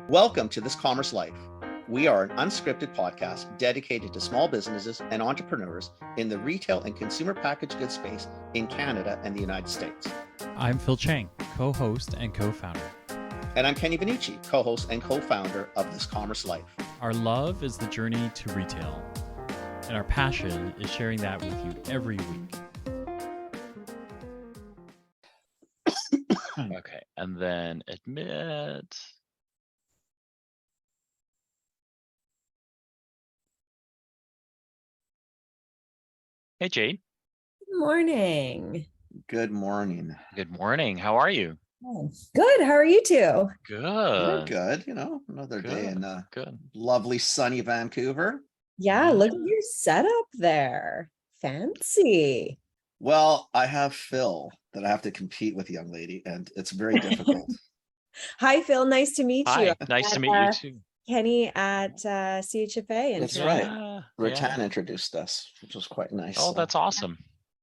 Welcome to This Commerce Life. We are an unscripted podcast dedicated to small businesses and entrepreneurs in the retail and consumer packaged goods space in Canada and the United States. I'm Phil Chang, co-host and co-founder. And I'm Kenny Benucci, co-host and co-founder of This Commerce Life. Our love is the journey to retail, and our passion is sharing that with you every week. Okay, and then admit. Hey, Jade. Good morning. Good morning. Good morning. How are you? Good. How are you two? We're Good. good. Another day in Good. lovely sunny Vancouver. Yeah, look at your setup there. Fancy. Well, I have Phil that I have to compete with, young lady, and it's very difficult. Hi, Phil. Nice to meet you. Hi. Nice to meet you too. Kenny at CHFA. That's Toronto. right. Rattan introduced us, which was quite nice. Oh, that's awesome.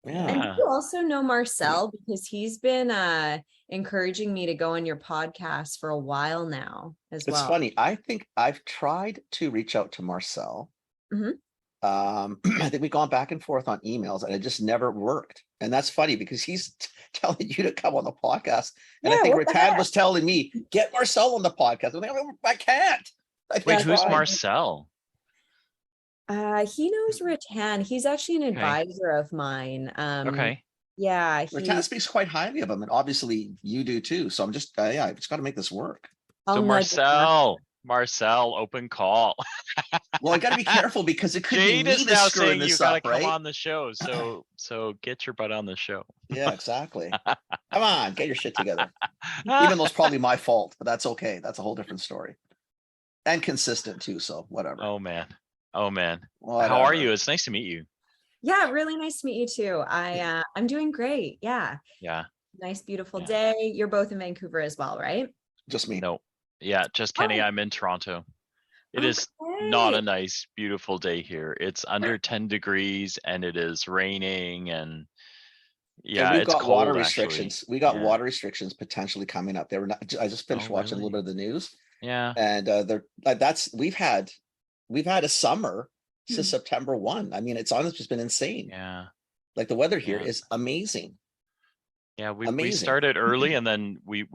Yeah. And you also know Marcel because he's been encouraging me to go on your podcast for a while now as well. It's funny. I think I've tried to reach out to Marcel. Mhm. I think we've gone back and forth on emails and it just never worked. And that's funny because he's telling you to come on the podcast. And I Yeah, think what the Rattan heck? was telling me, get Marcel on the podcast. I'm like, I can't. Wait, who's fine. Marcel? He knows Rattan. He's actually an Okay. advisor of mine. Okay. Yeah. Rattan speaks quite highly of him. And obviously you do too. So I'm just, I've just got to make this work. So Marcel, open call. Well, I got to be careful because it could Jade be me is that's now screwing saying you this gotta up, come right? on the show. So get your butt on the show. Yeah, exactly. Come on, get your shit together. Even though it's probably my fault, but that's okay. That's a whole different story. And consistent too, so whatever. Oh man. How are Whatever. you? It's nice to meet you. Yeah, really nice to meet you too. I'm doing great. Yeah. Yeah. Nice, beautiful Yeah. day. You're both in Vancouver as well, right? Just me. No. Yeah, just Kenny. Oh. I'm in Toronto. It is not a Okay. nice, beautiful day here. It's under 10 degrees and it is raining and yeah, And we've it's got cold water actually. restrictions. We got Yeah. water restrictions potentially coming up. They were not. I just finished Oh, watching a little really? bit of the news, Yeah. and we've had a summer since Mhm. September 1. I mean, it's honestly just been insane. Yeah. Like the weather here Yeah. is amazing. Yeah. We Amazing. started early and then we've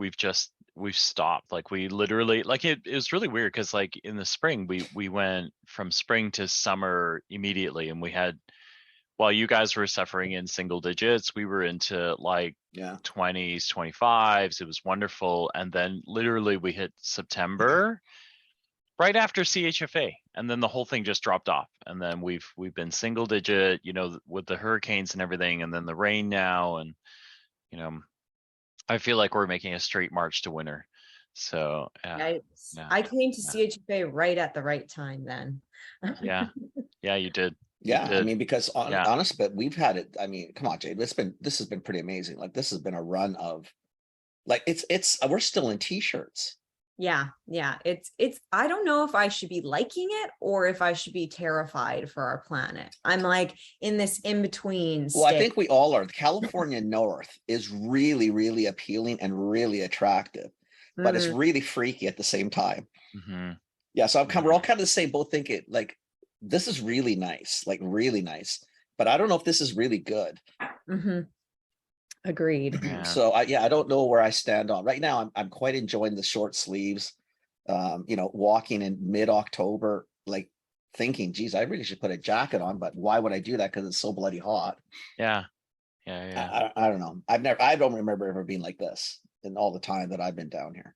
stopped. Like we literally it was really weird because like in the spring we went from spring to summer immediately and we had while you guys were suffering in single digits, we were into like Yeah. 20s, 25s. It was wonderful. And then literally we hit September right after CHFA. And then the whole thing just dropped off. And then we've been single digit, with the hurricanes and everything, and then the rain now. And, I feel like we're making a straight march to winter. So yeah. I came to CHFA right at the right time then. Yeah. Yeah, you did. Yeah, I did. mean, because Yeah. honest, but we've had it. I mean, come on, Jade. This has been pretty amazing. Like this has been a run of, like it's we're still in t-shirts. Yeah. It's I don't know if I should be liking it or if I should be terrified for our planet. I'm like in this in-between Well, I state. think we all are. The California North is really, really appealing and really attractive, but it's really freaky at the same time. Mm-hmm. Yeah, so we're all kind of the same boat, thinking like this is really nice, like really nice, but I don't know if this is really good. Mhm. Agreed. Yeah. So I don't know where I stand on right now. I'm quite enjoying the short sleeves. Walking in mid-October, like thinking, geez, I really should put a jacket on, but why would I do that? Because it's so bloody hot. Yeah. I don't know. I don't remember ever being like this in all the time that I've been down here.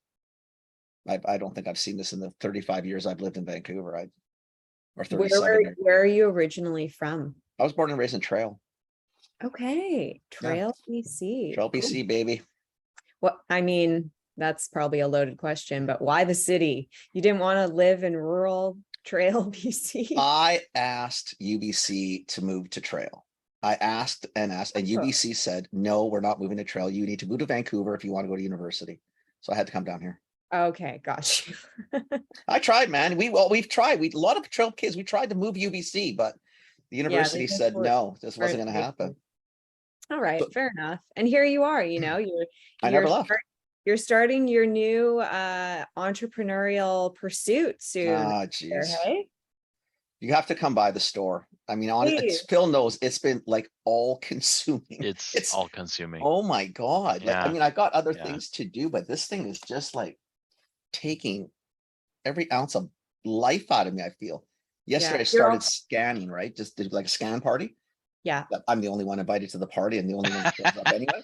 I don't think I've seen this in the 35 years I've lived in Vancouver. Or 37 years. Where are you originally from? I was born and raised in Trail. Okay, Trail, BC. Trail, BC, baby. Well, I mean, that's probably a loaded question, but why the city? You didn't want to live in rural Trail, BC? I asked UBC to move to Trail. I asked, and UBC said, no, we're not moving to Trail. You need to move to Vancouver if you want to go to university. So I had to come down here. Okay, got you. I tried, man. We've tried. A lot of Trail kids, we tried to move UBC, but the university said no, this wasn't going to happen. All right, fair enough. And here you are, you're I never left. You're starting your new entrepreneurial pursuit soon. Ah, there, geez. hey? You have to come by the store. I mean, Please. Phil knows it's been like all consuming. It's all consuming. Oh my God. Like, I Yeah. mean, I got other Yeah. things to do, but this thing is just like taking every ounce of life out of me, I feel. Yesterday I You're started scanning, right? Just did like a scan party. Yeah. I'm the only one invited to the party and the only one that shows up anyway.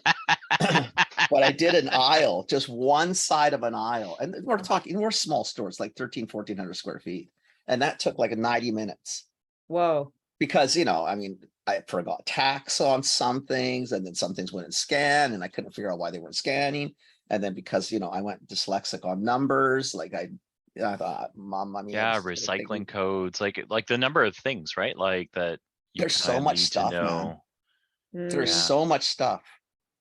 But I did an aisle, just one side of an aisle. And we're talking, we're small stores, like 1,400 square feet. And that took like 90 minutes. Whoa. Because, you know, I mean, I forgot tax on some things, and then some things wouldn't scan, and I couldn't figure out why they weren't scanning. And then because, you know, I went dyslexic on numbers, like I thought, Mom, I mean, Yeah, it's gonna take me- recycling codes, like the number of things, right? Like that you There's so kinda much need to stuff, man. know. There's Yeah. so much stuff.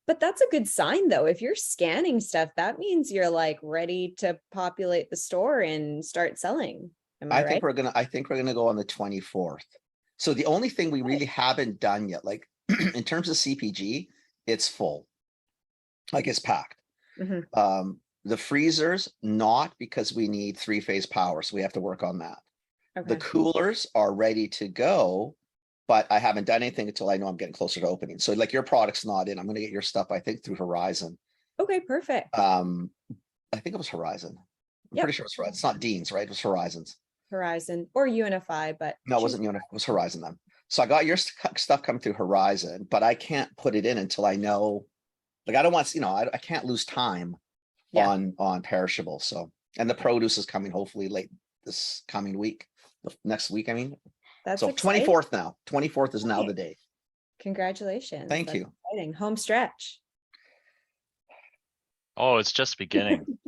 But that's a good sign though. If you're scanning stuff, that means you're like ready to populate the store and start selling. Am I I right? think we're gonna go on the 24th. So the only thing we really haven't done yet, like in terms of CPG, it's full. Like it's packed. Mhm. The freezers, not because we need 3-phase power, so we have to work on that. The Okay. coolers are ready to go, but I haven't done anything until I know I'm getting closer to opening. So like your product's not in. I'm gonna get your stuff, I think, through Horizon. Okay, perfect. I think it was Horizon. I'm Yep. pretty sure it's Horizon. It's not Dean's, right? It was Horizon's. Horizon or Unify, but No, it wasn't Unif, it was Horizon then. So I got your stuff coming through Horizon, but I can't put it in until I know, like, I don't want, you know, I can't lose time Yeah. on perishable. So, and the produce is coming hopefully late this coming week, next week, I mean. That's So exciting. 24th now, 24th is now Okay. the day. Congratulations. Thank That's you. exciting. Home stretch. Oh, it's just beginning.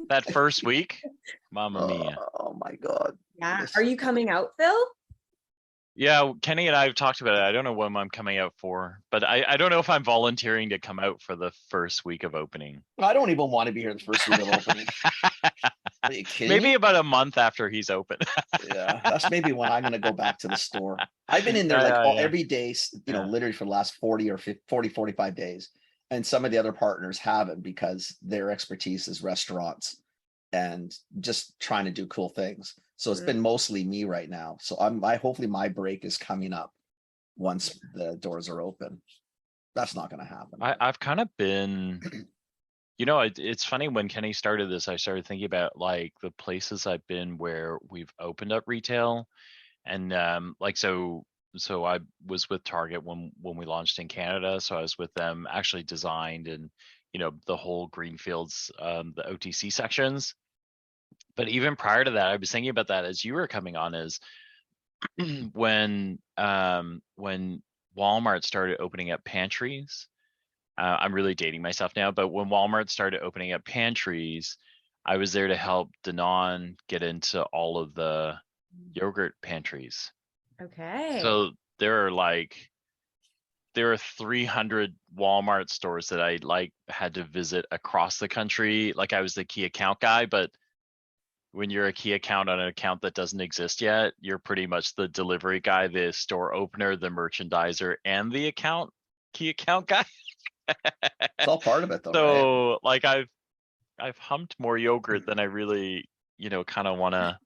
That first week, Mamma mia. Oh my God. Yeah. This- Are you coming out, Phil? Yeah, Kenny and I have talked about it. I don't know when I'm coming out for, but I don't know if I'm volunteering to come out for the first week of opening. I don't even want to be here the first week of opening. Are you kidding Maybe me? about a month after he's open. Yeah, that's maybe when I'm gonna go back to the store. I've been in there Yeah, like yeah, yeah. every day, you know, Yeah. literally for the last 40 or 50, 40, 45 days. And some of the other partners haven't because their expertise is restaurants and just trying to do cool things. So it's been mostly me right now. So hopefully my break is coming up once the doors are open. That's not gonna happen. I've kind of been, you know, it's funny when Kenny started this, I started thinking about like the places I've been where we've opened up retail. And like so I was with Target when we launched in Canada. So I was with them, actually designed and, you know, the whole Greenfields, the OTC sections. But even prior to that, I was thinking about that as you were coming on, is when Walmart started opening up pantries. I'm really dating myself now, but when Walmart started opening up pantries, I was there to help Danon get into all of the yogurt pantries. Okay. So there are 300 Walmart stores that I like had to visit across the country. Like I was the key account guy, but when you're a key account on an account that doesn't exist yet, you're pretty much the delivery guy, the store opener, the merchandiser, and the key account guy. It's all part of it though, right? So like I've humped more yogurt than I really, you know, kind of want to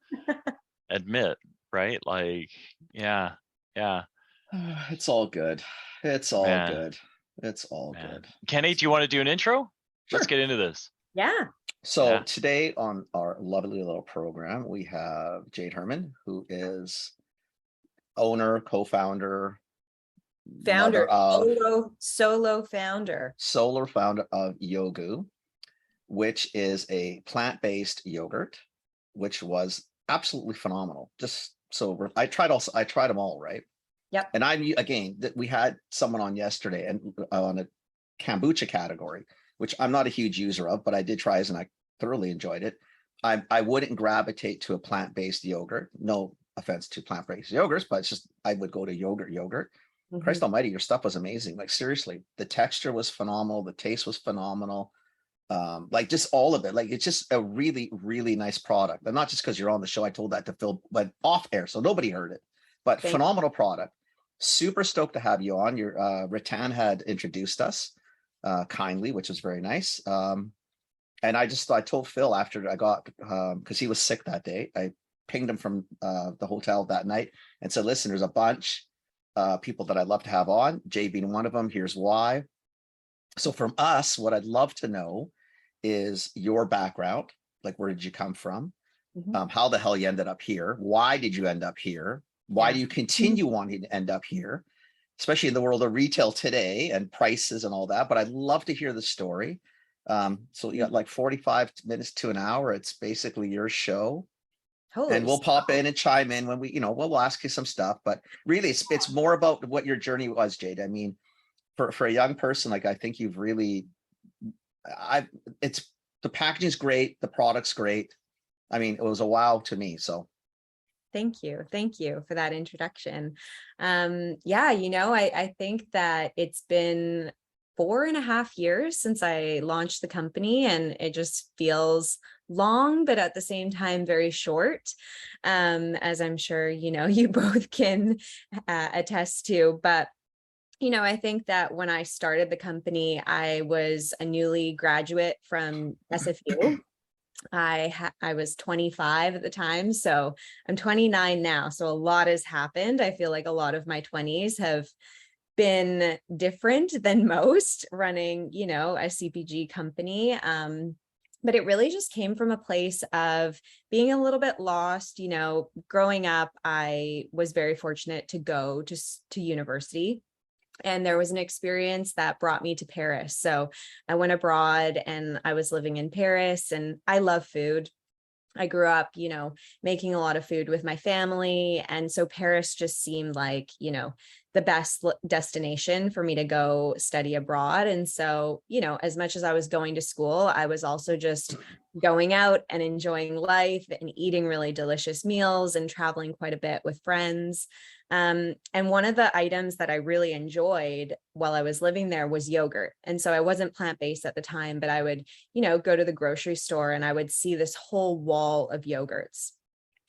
admit, right? Like, yeah. It's all good. It's all Man. good. It's all Man. good. Kenny, do you want to do an intro? Let's Sure. get into this. Yeah. So Yeah. today on our lovely little program, we have Jade Herrmann, who is owner, co-founder, Founder, mother of solo founder. solar founder of Yogu, which is a plant-based yogurt, which was absolutely phenomenal. Just so I tried them all, right? Yep. And we had someone on yesterday and on a kombucha category, which I'm not a huge user of, but I did try it and I thoroughly enjoyed it. I wouldn't gravitate to a plant-based yogurt. No offense to plant-based yogurts, but it's just I would go to yogurt. Mhm. Christ almighty, your stuff was amazing. Like seriously, the texture was phenomenal, the taste was phenomenal. Like just all of it. Like it's just a really, really nice product. And not just because you're on the show, I told that to Phil, but off air, so nobody heard it. But Thank phenomenal product. Super stoked to have you on. Your Ratan had introduced us kindly, which was very nice. I told Phil after I got, because he was sick that day, I pinged him from the hotel that night and said, listen, there's a bunch people that I'd love to have on, Jay being one of them. Here's why. So from us, what I'd love to know is your background. Like, where did you come from? How the hell you ended up here? Why did you end up here? Why do you continue wanting to end up here? Especially in the world of retail today and prices and all that. But I'd love to hear the story. So you got like 45 minutes to an hour. It's basically your show. And we'll pop in and chime in when we, we'll ask you some stuff. But really, it's more about what your journey was, Jade. I mean, for a young person, like, I think you've really, the packaging's great, the product's great. I mean, it was a wow to me. So thank you for that introduction. I think that it's been 4.5 years since I launched the company, and it just feels long, but at the same time very short, as I'm sure you both can attest to. But I think that when I started the company, I was a newly graduate from SFU. I was 25 at the time, so I'm 29 now. So a lot has happened. I feel like a lot of my 20s have been different than most running, a CPG company. But it really just came from a place of being a little bit lost. Growing up, I was very fortunate to go to university. And there was an experience that brought me to Paris. So I went abroad and I was living in Paris, and I love food. I grew up, making a lot of food with my family. And so Paris just seemed like, the best destination for me to go study abroad. And so, as much as I was going to school, I was also just going out and enjoying life and eating really delicious meals and traveling quite a bit with friends. And one of the items that I really enjoyed while I was living there was yogurt. And so I wasn't plant-based at the time, but I would, go to the grocery store and I would see this whole wall of yogurts.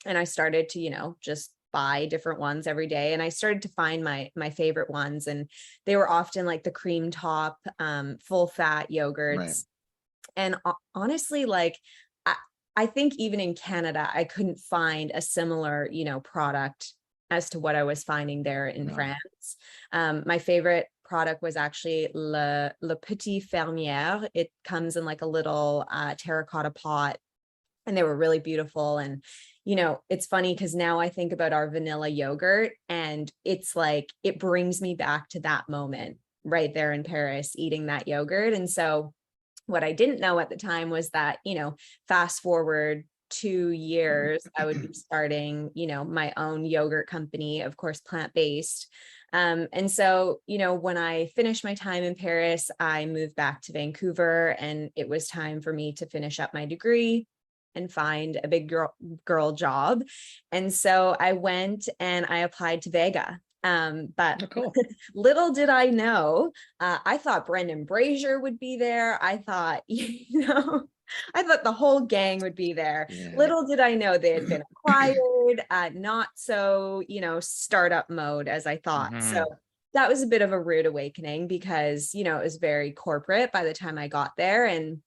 And I started to, just buy different ones every day. And I started to find my favorite ones. And they were often like the cream top, full fat yogurts. Right. And honestly, like, I think even in Canada, I couldn't find a similar, product as to what I was finding there in France. My favorite product was actually Le Petit Fermière. It comes in like a little terracotta pot, and they were really beautiful. And, it's funny because now I think about our vanilla yogurt, and it's like, it brings me back to that moment right there in Paris, eating that yogurt. And so what I didn't know at the time was that, fast forward 2 years, I would be starting, my own yogurt company, of course, plant-based. And so, when I finished my time in Paris, I moved back to Vancouver, and it was time for me to finish up my degree and find a big girl job. And so I went and I applied to Vega. But cool. Little did I know, I thought Brendan Brazier would be there. I thought, I thought the whole gang would be there. Yeah. Little did I know they had been acquired, not so, startup mode as I thought. Mm-hmm. So that was a bit of a rude awakening because, it was very corporate by the time I got there. And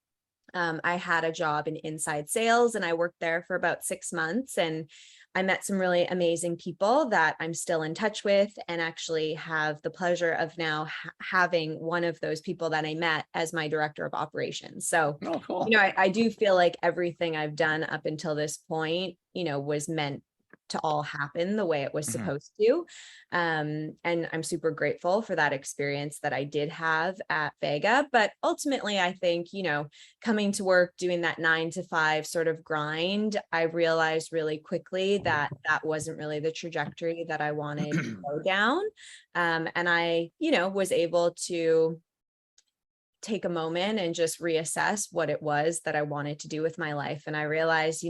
I had a job in inside sales, and I worked there for about 6 months, and I met some really amazing people that I'm still in touch with, and actually have the pleasure of now having one of those people that I met as my director of operations. So, cool. I do feel like everything I've done up until this point, was meant to all happen the way it was supposed to. And I'm super grateful for that experience that I did have at Vega. But ultimately, I think, coming to work, doing that 9 to 5 sort of grind, I realized really quickly that that wasn't really the trajectory that I wanted to go down. And I, was able to take a moment and just reassess what it was that I wanted to do with my life. And I realized,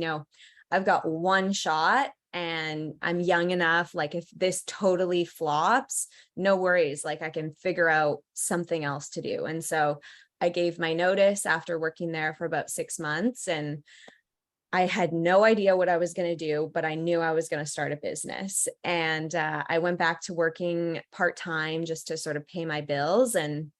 I've got one shot, and I'm young enough, like, if this totally flops, no worries, like, I can figure out something else to do. And so I gave my notice after working there for about 6 months, and I had no idea what I was going to do, but I knew I was going to start a business. And I went back to working part-time just to sort of pay my bills. And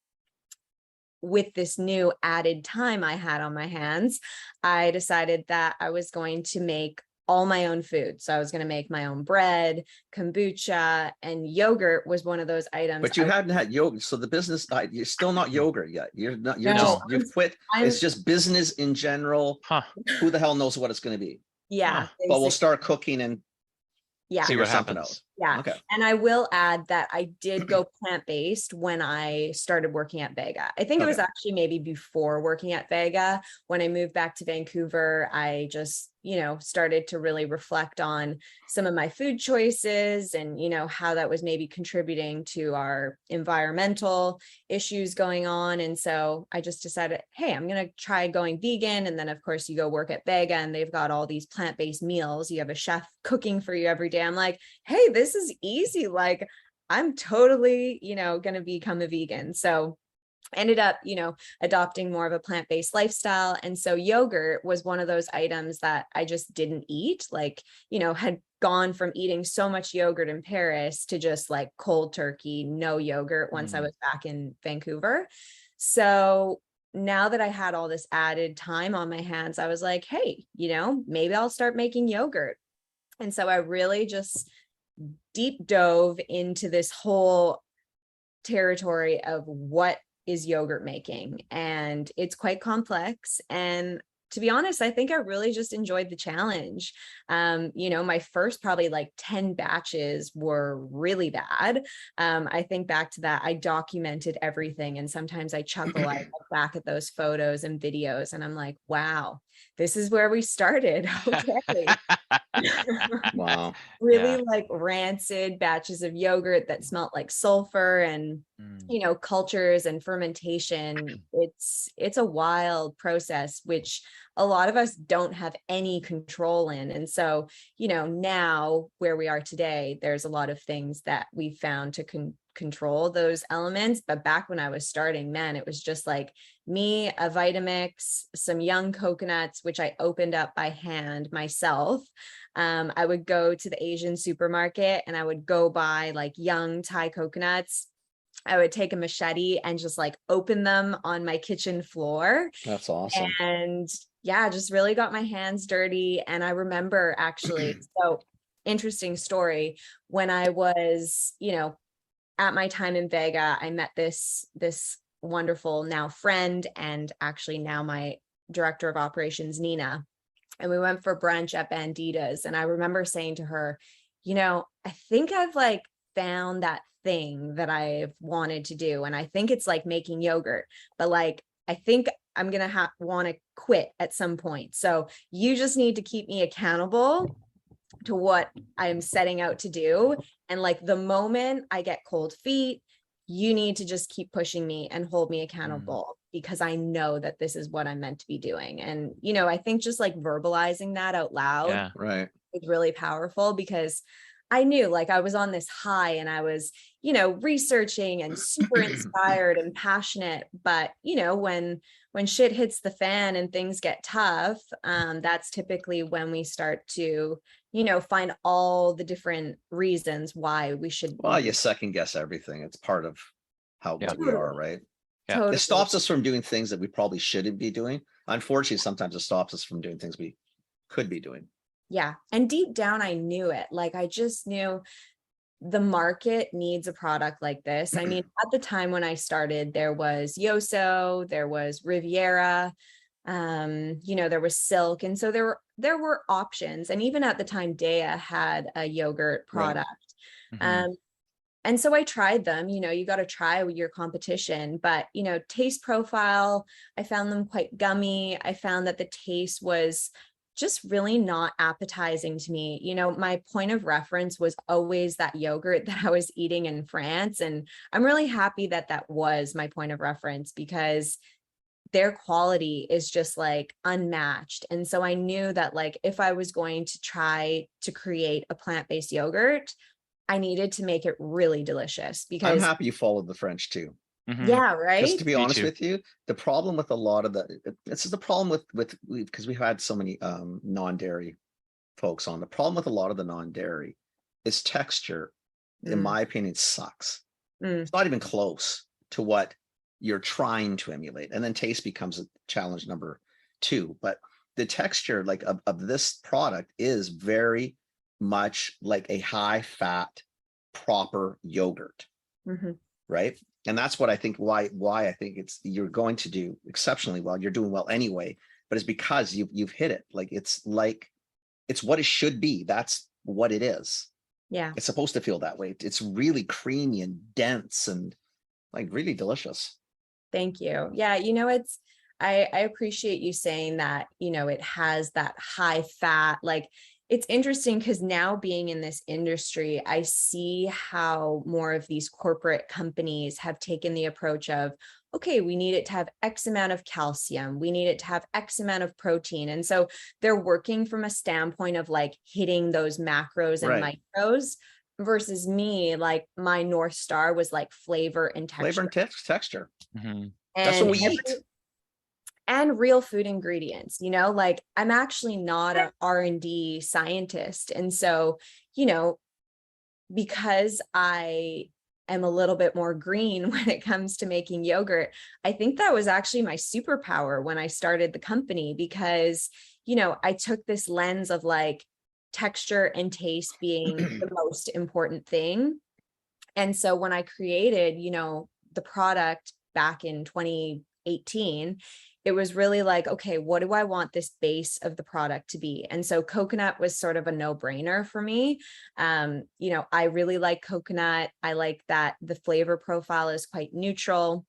with this new added time I had on my hands, I decided that I was going to make all my own food. So I was going to make my own bread, kombucha, and yogurt was one of those items. But you hadn't had yogurt. So the business, you're still not yogurt yet. You're not, you're No, just, you've quit. I'm- It's just business in general. Huh. Who the hell knows what it's going to be? Yeah. But we'll basically. start cooking and Yeah. See figure what something happens. out. Yeah. Okay. And I will add that I did go plant-based when I started working at Vega. I think it was Okay. actually maybe before working at Vega. When I moved back to Vancouver, I just, started to really reflect on some of my food choices and, how that was maybe contributing to our environmental issues going on. And so I just decided, hey, I'm going to try going vegan. And then of course you go work at Vega and they've got all these plant-based meals. You have a chef cooking for you every day. I'm like, hey, this is easy. Like I'm totally, going to become a vegan. So ended up, adopting more of a plant-based lifestyle. And so yogurt was one of those items that I just didn't eat, like, had gone from eating so much yogurt in Paris to just like cold turkey, no yogurt once I was back in Vancouver. So now that I had all this added time on my hands, I was like, hey, maybe I'll start making yogurt. And so I really just deep dove into this whole territory of what is yogurt making, and it's quite complex. And to be honest, I think I really just enjoyed the challenge. My first probably like 10 batches were really bad. I think back to that, I documented everything. And sometimes I chuckle, I look back at those photos and videos and I'm like, wow, this is where we started. Okay. Wow. Really like rancid batches of yogurt that smelt like sulfur and cultures and fermentation. It's a wild process which a lot of us don't have any control in. And so now where we are today, there's a lot of things that we found to control those elements. But back when I was starting, man, it was just like me, a Vitamix, some young coconuts, which I opened up by hand myself. I would go to the Asian supermarket and I would go buy like young Thai coconuts. I would take a machete and just like open them on my kitchen floor. That's awesome. And yeah, just really got my hands dirty. And I remember actually, so interesting story, when I was, at my time in Vega, I met this wonderful now friend and actually now my director of operations, Nina. And we went for brunch at Banditas. And I remember saying to her, I think I've like found that thing that I've wanted to do. And I think it's like making yogurt, but like, I think I'm going to want to quit at some point. So you just need to keep me accountable to what I'm setting out to do. And like the moment I get cold feet, you need to just keep pushing me and hold me accountable because I know that this is what I'm meant to be doing. And, I think just like verbalizing that out loud Right. is really powerful because I knew like I was on this high and I was, researching and super inspired and passionate. But, when shit hits the fan and things get tough, that's typically when we start to, find all the different reasons why we should. Well, you second guess everything. It's part of how what we are, right? Yeah. Totally. It stops us from doing things that we probably shouldn't be doing. Unfortunately, sometimes it stops us from doing things we could be doing. Yeah. And deep down, I knew it. Like, I just knew the market needs a product like this. I mean, at the time when I started, there was Yoso, there was Riviera, there was Silk. And so there were options. And even at the time, Dea had a yogurt product. Mhm. And so I tried them. You got to try with your competition, but taste profile, I found them quite gummy. I found that the taste was just really not appetizing to me. My point of reference was always that yogurt that I was eating in France. And I'm really happy that that was my point of reference because their quality is just like unmatched. And so I knew that like, if I was going to try to create a plant-based yogurt, I needed to make it really delicious I'm because happy you followed the French too. Mhm. yeah, Because right. to be Me honest too. with you, the problem with a lot of this is the problem with because we've had so many non-dairy folks on. The problem with a lot of the non-dairy is texture, in Mm, my opinion, sucks. mm, It's not even close to what you're trying to emulate. And then taste becomes a challenge number 2. But the texture like of this product is very much like a high fat, proper yogurt, Mhm. right? And that's what I think why I think you're going to do exceptionally well. You're doing well anyway, but it's because you've hit it. Like it's what it should be. That's what it is. Yeah. It's supposed to feel that way. It's really creamy and dense and like really delicious. Thank you. Yeah, I appreciate you saying that, it has that high fat, like it's interesting because now being in this industry, I see how more of these corporate companies have taken the approach of, okay, we need it to have X amount of calcium, we need it to have X amount of protein. And so they're working from a standpoint of like hitting those macros and Right. micros versus me, like my North Star was like flavor and Flavor texture. and texture. Mhm. That's what And we eat. and real food ingredients, like I'm actually not an R&D scientist. And so, because I am a little bit more green when it comes to making yogurt, I think that was actually my superpower when I started the company because, I took this lens of like texture and taste being the most important thing. And so when I created, the product back in 2018, it was really like, okay, what do I want this base of the product to be? And so coconut was sort of a no-brainer for me. I really like coconut. I like that the flavor profile is quite neutral.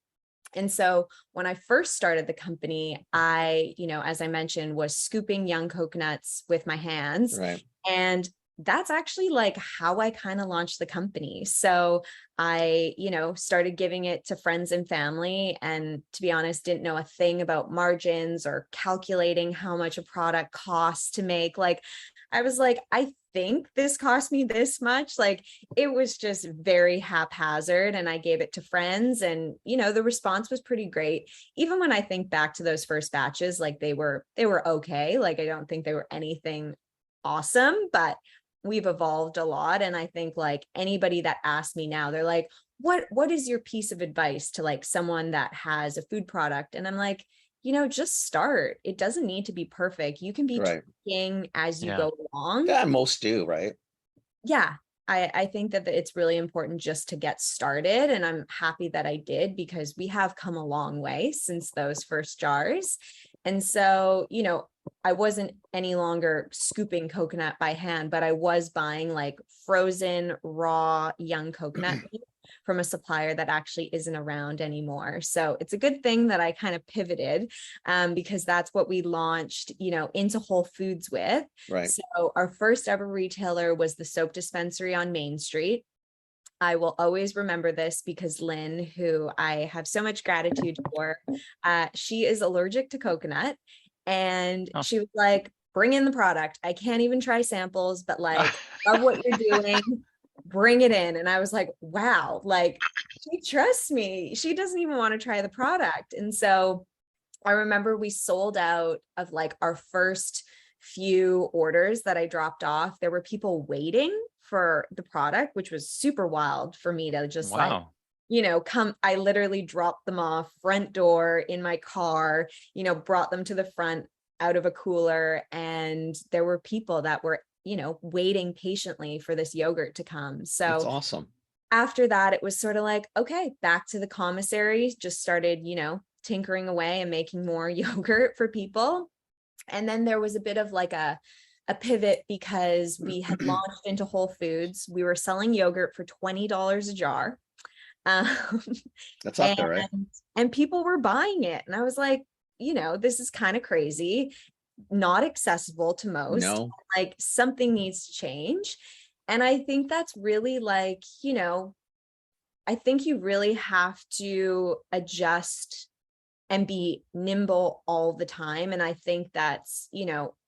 And so when I first started the company, I, as I mentioned, was scooping young coconuts with my hands. Right. And that's actually like how I kind of launched the company. So I, started giving it to friends and family. And to be honest, didn't know a thing about margins or calculating how much a product costs to make. Like, I was like, I think this cost me this much. Like, it was just very haphazard. And I gave it to friends. And, the response was pretty great. Even when I think back to those first batches, like they were okay. Like, I don't think they were anything awesome, but we've evolved a lot. And I think like anybody that asks me now, they're like, what is your piece of advice to like someone that has a food product? And I'm like, just start. It doesn't need to be perfect. You can be Right. tweaking as you Yeah. go along. Yeah, most do, right? Yeah. I think that it's really important just to get started. And I'm happy that I did because we have come a long way since those first jars. And so, I wasn't any longer scooping coconut by hand, but I was buying like frozen, raw, young coconut from a supplier that actually isn't around anymore. So it's a good thing that I kind of pivoted because that's what we launched, into Whole Foods with. Right. So our first ever retailer was the soap dispensary on Main Street. I will always remember this because Lynn, who I have so much gratitude for, she is allergic to coconut. And Oh. she was like, bring in the product. I can't even try samples, but like, love what you're doing. Bring it in. And I was like, wow, like she trusts me. She doesn't even want to try the product. And so I remember we sold out of like our first few orders that I dropped off. There were people waiting for the product, which was super wild for me to just like, Wow. come, I literally dropped them off front door in my car, brought them to the front out of a cooler. And there were people that were, waiting patiently for this yogurt to come. That's So awesome. after that, it was sort of like, okay, back to the commissary, just started, tinkering away and making more yogurt for people. And then there was a bit of like a pivot because we had launched into Whole Foods. We were selling yogurt for $20 a jar. That's up there, right? And people were buying it. And I was like, this is kind of crazy, not accessible to most. No. Like something needs to change. And I think that's really like, I think you really have to adjust and be nimble all the time. And I think that's,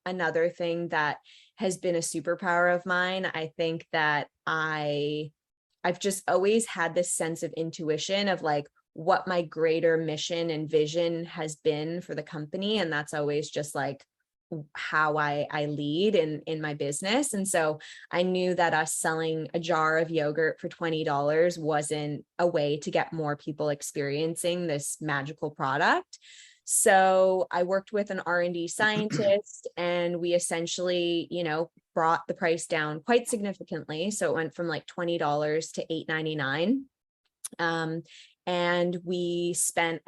another thing that has been a superpower of mine. I think that I've just always had this sense of intuition of like what my greater mission and vision has been for the company. And that's always just like how I lead in my business. And so I knew that us selling a jar of yogurt for $20 wasn't a way to get more people experiencing this magical product. So I worked with an R&D scientist, and we essentially, brought the price down quite significantly. So it went from like $20 to $8.99. And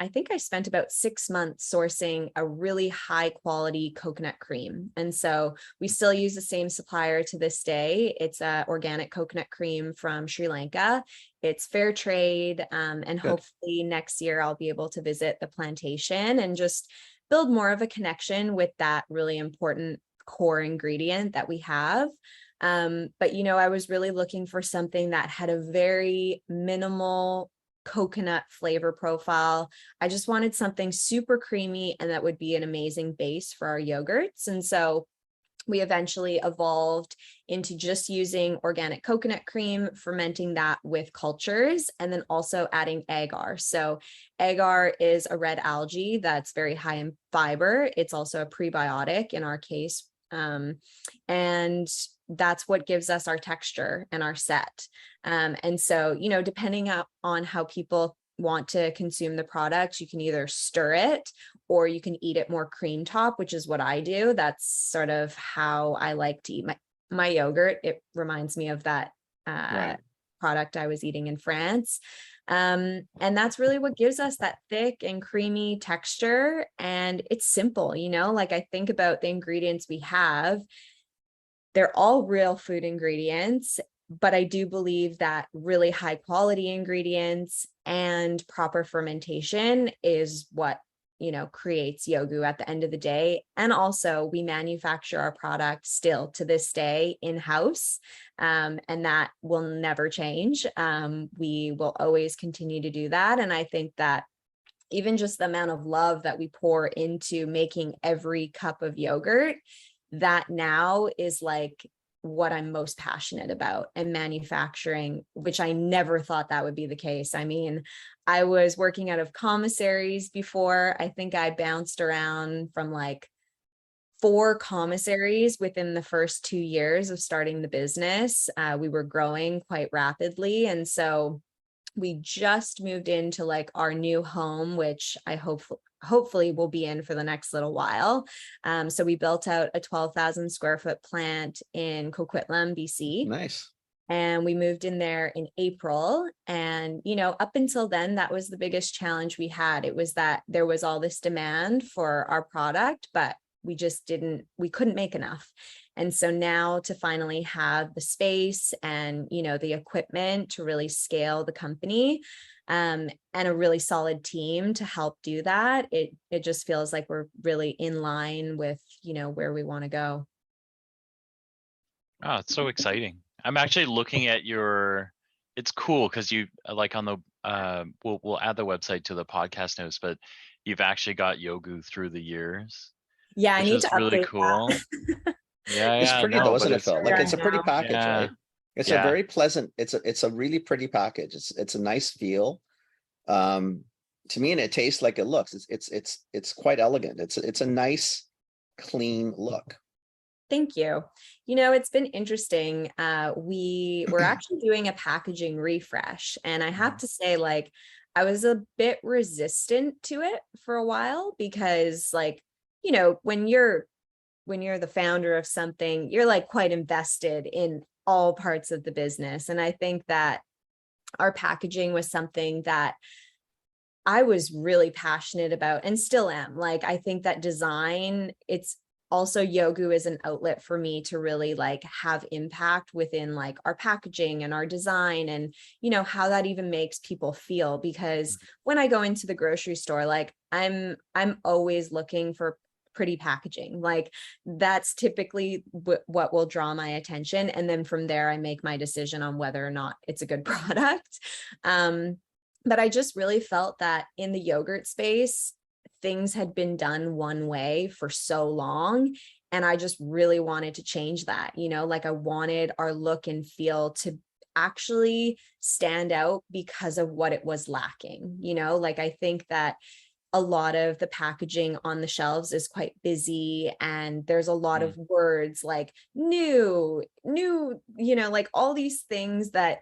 I think I spent about 6 months sourcing a really high quality coconut cream. And so we still use the same supplier to this day. It's a organic coconut cream from Sri Lanka. It's fair trade. And Good. hopefully next year I'll be able to visit the plantation and just build more of a connection with that really important core ingredient that we have. But I was really looking for something that had a very minimal coconut flavor profile. I just wanted something super creamy and that would be an amazing base for our yogurts. And so we eventually evolved into just using organic coconut cream, fermenting that with cultures, and then also adding agar. So agar is a red algae that's very high in fiber. It's also a prebiotic in our case. And that's what gives us our texture and our set. And so, depending on how people want to consume the product, you can either stir it or you can eat it more cream top, which is what I do. That's sort of how I like to eat my yogurt. It reminds me of that Right. product I was eating in France. And that's really what gives us that thick and creamy texture. And it's simple, like I think about the ingredients we have. They're all real food ingredients, but I do believe that really high quality ingredients and proper fermentation is what, creates Yogu at the end of the day. And also we manufacture our product still to this day in-house, and that will never change. We will always continue to do that. And I think that even just the amount of love that we pour into making every cup of yogurt, that now is like what I'm most passionate about, and manufacturing, which I never thought that would be the case. I mean, I was working out of commissaries before. I think I bounced around from like 4 commissaries within the first 2 years of starting the business. We were growing quite rapidly. And so we just moved into like our new home, which I hopefully we'll be in for the next little while. So we built out a 12,000 square foot plant in Coquitlam, BC. Nice. And we moved in there in April. And, up until then, that was the biggest challenge we had. It was that there was all this demand for our product, but we couldn't make enough. And so now to finally have the space and, the equipment to really scale the company, and a really solid team to help do that, it just feels like we're really in line with, where we want to go. Oh, it's so exciting. I'm actually looking at it's cool because you like on the, we'll add the website to the podcast notes, but you've actually got Yogu through the years. Yeah, I which need is to really update cool. that. It's pretty though, isn't it, Phil? Like it's a pretty now. package, Yeah. right? It's Yeah. a very pleasant, it's a really pretty package. It's a nice feel. To me, and it tastes like it looks. It's quite elegant. It's a nice, clean look. Thank you. It's been interesting. We were actually doing a packaging refresh, and I have to say, like, I was a bit resistant to it for a while because, like, when you're the founder of something, you're like quite invested in all parts of the business. And I think that our packaging was something that I was really passionate about and still am. Like, I think that design, it's also Yogu is an outlet for me to really like have impact within like our packaging and our design and, how that even makes people feel. Because when I go into the grocery store, like I'm always looking for pretty packaging. Like that's typically what will draw my attention. And then from there, I make my decision on whether or not it's a good product. But I just really felt that in the yogurt space, things had been done one way for so long. And I just really wanted to change that, like I wanted our look and feel to actually stand out because of what it was lacking. Like I think that a lot of the packaging on the shelves is quite busy, and there's a lot of words like new, like all these things that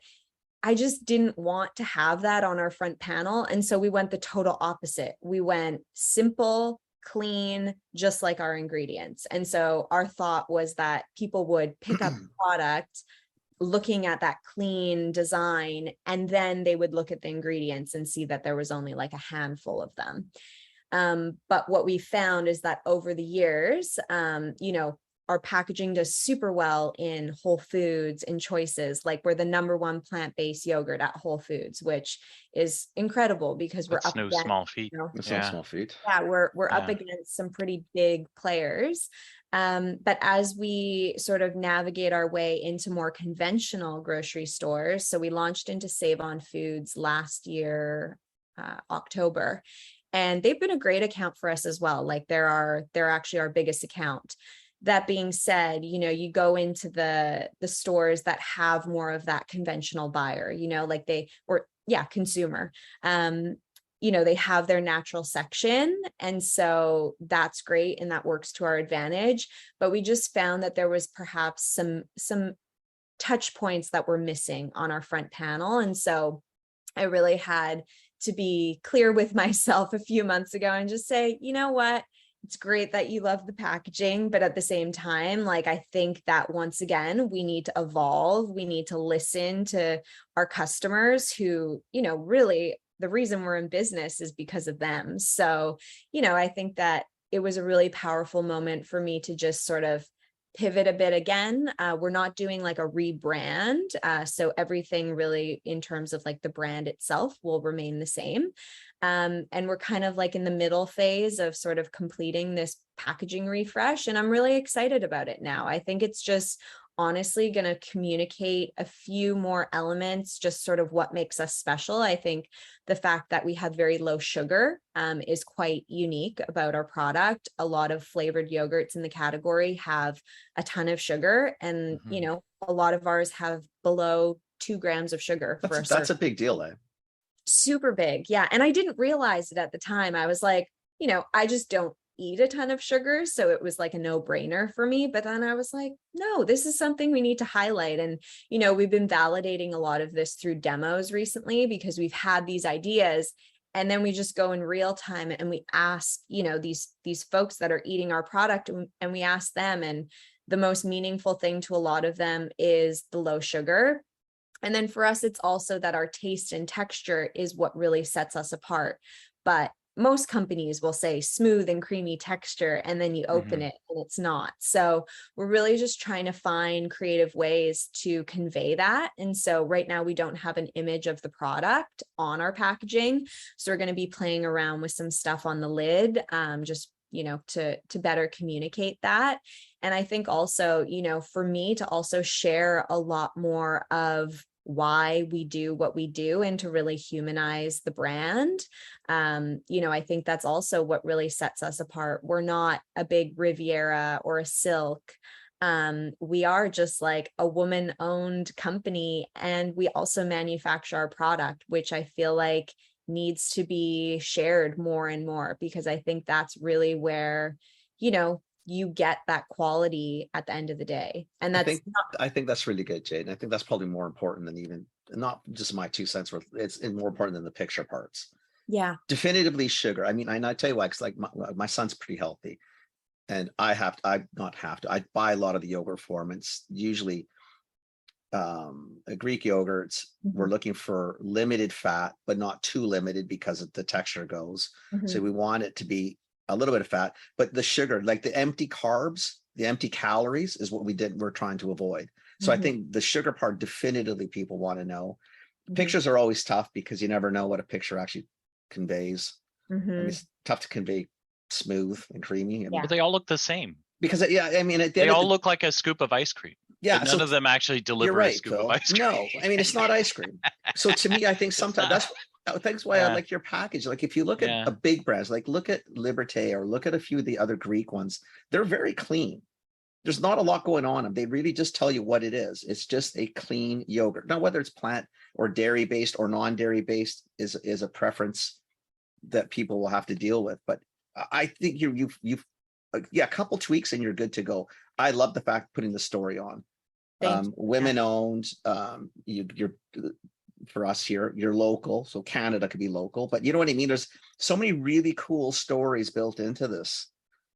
I just didn't want to have that on our front panel. And so we went the total opposite. We went simple, clean, just like our ingredients. And so our thought was that people would pick up the product looking at that clean design, and then they would look at the ingredients and see that there was only like a handful of them. But what we found is that over the years, our packaging does super well in Whole Foods and Choices. Like, we're the #1 plant-based yogurt at Whole Foods, which is incredible because we're That's up no against, small feat. That's Yeah. not a small feat. yeah, we're up Yeah. against some pretty big players. But as we sort of navigate our way into more conventional grocery stores, so we launched into Save On Foods last year, October, and they've been a great account for us as well. Like, they're actually our biggest account. That being said, you go into the stores that have more of that conventional buyer, like consumer. They have their natural section. And so that's great. And that works to our advantage. But we just found that there was perhaps some touch points that were missing on our front panel. And so I really had to be clear with myself a few months ago and just say, you know what? It's great that you love the packaging, but at the same time, like, I think that once again, we need to evolve. We need to listen to our customers who, really the reason we're in business is because of them. So, I think that it was a really powerful moment for me to just sort of pivot a bit again. We're not doing like a rebrand. So everything really in terms of like the brand itself will remain the same. And we're kind of like in the middle phase of sort of completing this packaging refresh. And I'm really excited about it now. I think it's just honestly going to communicate a few more elements, just sort of what makes us special. I think the fact that we have very low sugar is quite unique about our product. A lot of flavored yogurts in the category have a ton of sugar, and a lot of ours have below 2 grams of sugar. That's a big deal, eh? Super big. Yeah. And I didn't realize it at the time. I was like, I just don't eat a ton of sugar. So it was like a no-brainer for me. But then I was like, no, this is something we need to highlight. And, we've been validating a lot of this through demos recently because we've had these ideas. And then we just go in real time and we ask, these folks that are eating our product, and we ask them. And the most meaningful thing to a lot of them is the low sugar. And then for us, it's also that our taste and texture is what really sets us apart. But most companies will say smooth and creamy texture, and then you open it and it's not. So we're really just trying to find creative ways to convey that. And so right now we don't have an image of the product on our packaging. So we're going to be playing around with some stuff on the lid, just to better communicate that. And I think also, for me to also share a lot more of why we do what we do and to really humanize the brand. I think that's also what really sets us apart. We're not a big Riviera or a Silk. We are just like a woman-owned company, and we also manufacture our product, which I feel like needs to be shared more and more, because I think that's really where, you get that quality at the end of the day. And that's I think that's really good, Jade. And I think that's probably more important than even, not just my 2 cents worth. It's more important than the picture parts. Yeah. Definitively sugar. I mean, I tell you why, because like my son's pretty healthy, and I buy a lot of the yogurt form. It's usually Greek yogurts. We're looking for limited fat, but not too limited because the texture goes. So we want it to be a little bit of fat, but the sugar, like the empty carbs, the empty calories, is what we're trying to avoid. So I think the sugar part, definitively people want to know. Pictures are always tough because you never know what a picture actually conveys. I mean, it's tough to convey smooth and creamy. I mean, But they all look the same. Because I mean, at the They end of all look like a scoop of ice cream. Yeah, but none of them actually you're deliver a right, scoop of Phil. ice cream. No, I mean, it's not ice cream. So to me, I think sometimes that's why I like your package. Like if you look at a big brands, like look at Liberté or look at a few of the other Greek ones, they're very clean. There's not a lot going on them. They really just tell you what it is. It's just a clean yogurt. Now, whether it's plant or dairy based or non-dairy based is a preference that people will have to deal with. But I think you've a couple tweaks and you're good to go. I love the fact putting the story on. Thank you. Women owned. You're for us here, you're local, so Canada could be local, but you know what I mean? There's so many really cool stories built into this.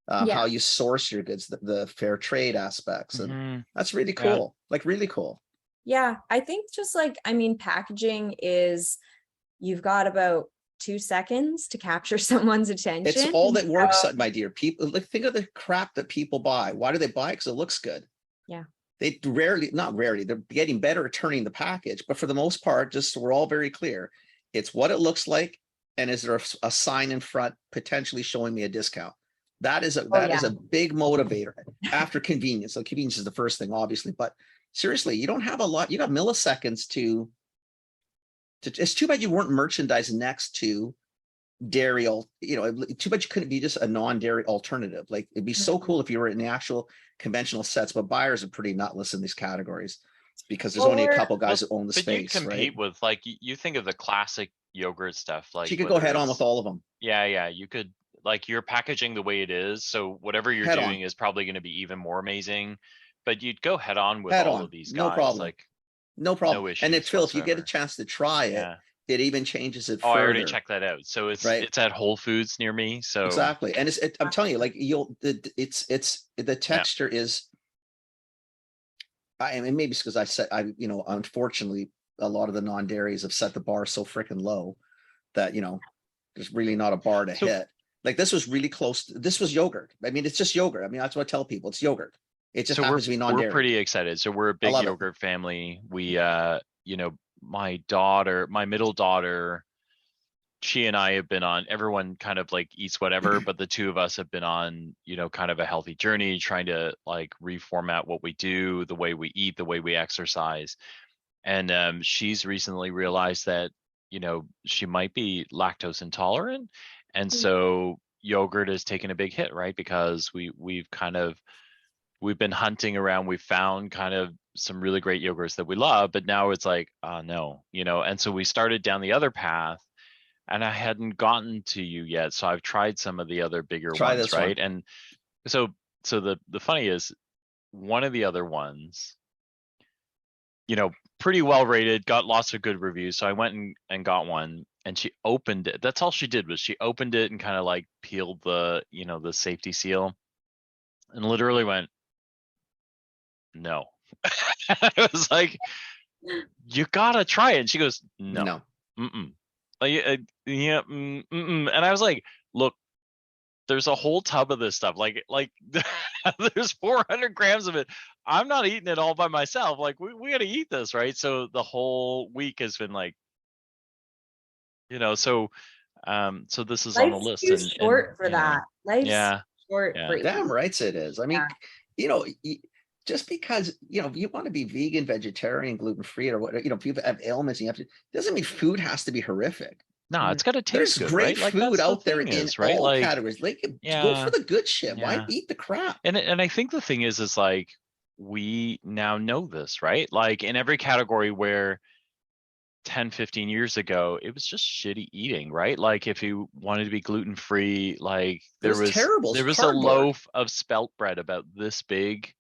How you source your goods, the fair trade aspects, and that's really cool. Like really cool. Yeah, I think just like, I mean, packaging is, you've got about 2 seconds to capture someone's attention. It's all that works, my dear. People, like, think of the crap that people buy. Why do they buy it? Because it looks good. Yeah. They not rarely, they're getting better at turning the package, but for the most part, just so we're all very clear, it's what it looks like, and is there a sign in front potentially showing me a discount? That is a big motivator after convenience. So convenience is the first thing, obviously, but seriously, you don't have a lot. You got milliseconds to it's too bad you weren't merchandised next to dairy. Too bad you couldn't be just a non-dairy alternative. Like, it'd be so cool if you were in the actual conventional sets, but buyers are pretty nutless in these categories because there's only a couple guys that own the space. But you compete with, like, you think of the classic yogurt stuff. Like, you could go head on with all of them. Yeah, you could. Like, you're packaging the way it is, so whatever you're doing is probably going to be even more amazing. But you'd go head on with all of these guys. No problem. Like, no problem. No issues and Phil, if you whatsoever. get a chance to try it, it even changes it Oh, further. I already checked that out. So it's at Whole Foods near me. So exactly, and I'm telling you, like, it's the texture is. And maybe it's because unfortunately, a lot of the non-dairies have set the bar so freaking low that there's really not a bar to hit. Like, this was really close. This was yogurt. I mean, it's just yogurt. I mean, that's what I tell people. It's yogurt. It just happens to be non-dairy. We're pretty excited. So we're a big yogurt family. We, my middle daughter, she and I have been on, everyone kind of like eats whatever, but the two of us have been on, kind of a healthy journey, trying to like reformat what we do, the way we eat, the way we exercise. And she's recently realized that, she might be lactose intolerant. And so yogurt has taken a big hit, right? Because we've been hunting around, we found kind of some really great yogurts that we love, but now it's like, no, and so we started down the other path, and I hadn't gotten to you yet. So I've tried some of the other bigger ones, right? And so the funny is, one of the other ones, pretty well rated, got lots of good reviews. So I went and got one, and she opened it. That's all she did, was she opened it and kind of like peeled the, the safety seal, and literally went, no. I was like, you gotta try it. And she goes, no. Like, and I was like, look, there's a whole tub of this stuff. Like there's 400 grams of it. I'm not eating it all by myself. Like, we got to eat this, right? So the whole week has been like, so this is on the list. Life's too short for that. Life's short for damn right it is. I mean, just because you want to be vegan, vegetarian, gluten-free, or what, people have ailments, and doesn't mean food has to be horrific. No, it's got to taste good. There's great right? food out there in right? all categories. Like, go for the good shit. Yeah. Why eat the crap? And I think the thing is like, we now know this, right? Like, in every category where 10, 15 years ago, it was just shitty eating, right? Like, if you wanted to be gluten-free, like, there was a loaf of spelt bread about this big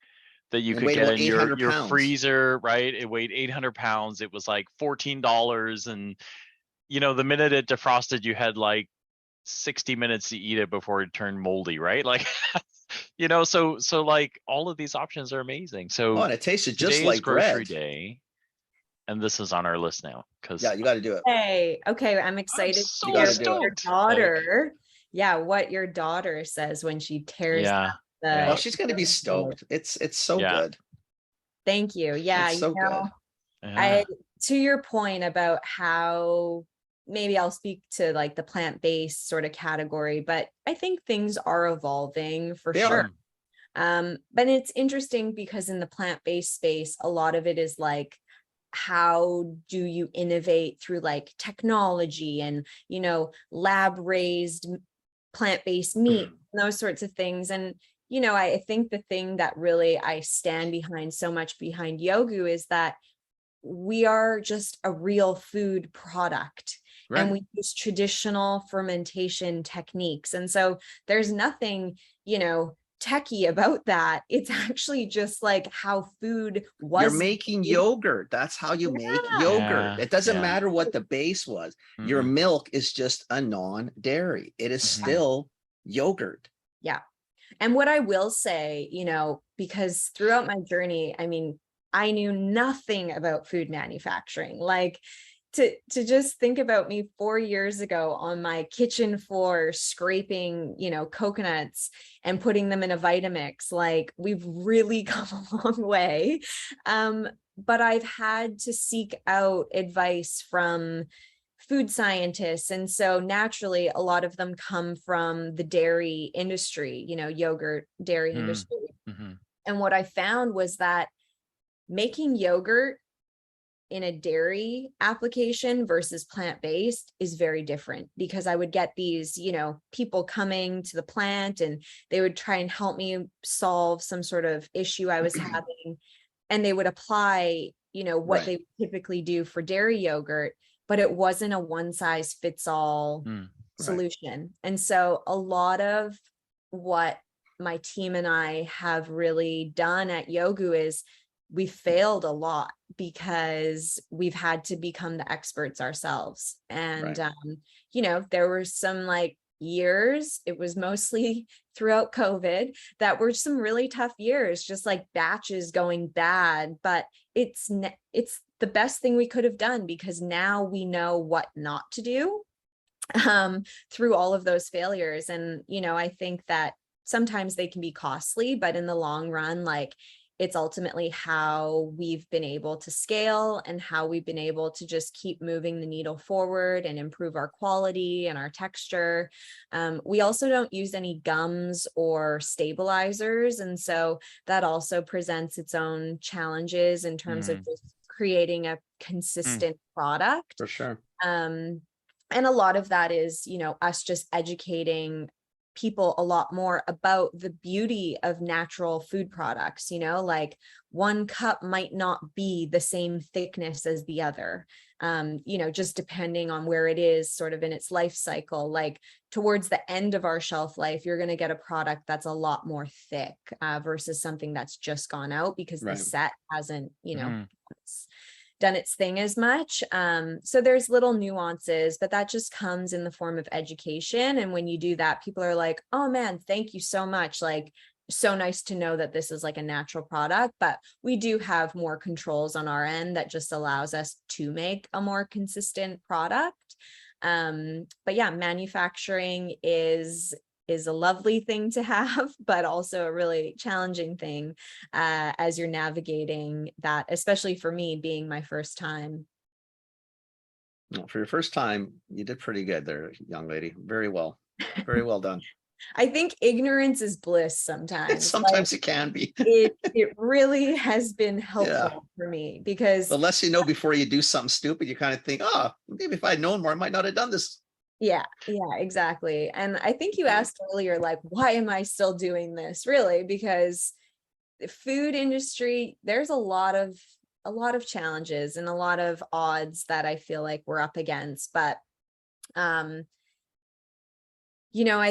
that you could get in your freezer, right? It weighed 800 pounds. It was like $14. And, the minute it defrosted, you had like 60 minutes to eat it before it turned moldy, right? Like, so like, all of these options are amazing. So and it tasted just like grocery bread. Day. And this is on our list now, because you got to do it. Okay, I'm excited to hear your daughter. What your daughter says when she tears up well, she's going to be stoked. It's so good. Thank you. It's so good. To your point about how, maybe I'll speak to like the plant-based sort of category, but I think things are evolving for sure. But it's interesting because in the plant-based space, a lot of it is like, how do you innovate through like technology and, lab raised plant-based meat, and those sorts of things. And, I think the thing that really I stand behind so much behind Yogu is that we are just a real food product. and Right. we use traditional fermentation techniques. And so there's nothing, techie about that. It's actually just like how food You're was making made. yogurt. That's how you make Yeah. yogurt. Yeah, It doesn't yeah. matter what the base was. Your Mm-mm. milk is just a non-dairy. It is Mhm. still yogurt. Yeah. And what I will say, because throughout my journey, I mean, I knew nothing about food manufacturing. Like to just think about me 4 years ago on my kitchen floor, scraping, coconuts and putting them in a Vitamix, like we've really come a long way. But I've had to seek out advice from food scientists. And so naturally, a lot of them come from the dairy industry, yogurt, dairy Mm. industry. Mhm. And what I found was that making yogurt in a dairy application versus plant-based is very different, because I would get these, people coming to the plant and they would try and help me solve some sort of issue I was having. And they would apply, what Right. they typically do for dairy yogurt, but it wasn't a one size fits all Mm. solution. And so a lot of what my team and I have really done at Yogu is we failed a lot because we've had to become the experts ourselves. And, Right. there were some like years, it was mostly throughout COVID, that were some really tough years, just like batches going bad, but it's the best thing we could have done, because now we know what not to do through all of those failures. And, I think that sometimes they can be costly, but in the long run, like it's ultimately how we've been able to scale and how we've been able to just keep moving the needle forward and improve our quality and our texture. We also don't use any gums or stabilizers. And so that also presents its own challenges in terms of Mm. just creating a consistent product. For sure. And a lot of that is, us just educating people a lot more about the beauty of natural food products. Like one cup might not be the same thickness as the other, just depending on where it is sort of in its life cycle. Like towards the end of our shelf life, you're going to get a product that's a lot more thick versus something that's just gone out because the Right. set hasn't, Mm. done its thing as much. So there's little nuances, but that just comes in the form of education. And when you do that, people are like, oh man, thank you so much. Like, so nice to know that this is like a natural product, but we do have more controls on our end that just allows us to make a more consistent product. But yeah, manufacturing is a lovely thing to have, but also a really challenging thing as you're navigating that, especially for me being my first time. Well, for your first time, you did pretty good there, young lady. Very well. Very well done. I think ignorance is bliss sometimes. Sometimes it can be. It really has been helpful Yeah. for me, because The less you know before you do something stupid, you kind of think, oh, maybe if I'd known more, I might not have done this. yeah, exactly. And I think you asked earlier, like, why am I still doing this? Really, because the food industry, there's a lot of challenges and a lot of odds that I feel like we're up against. But I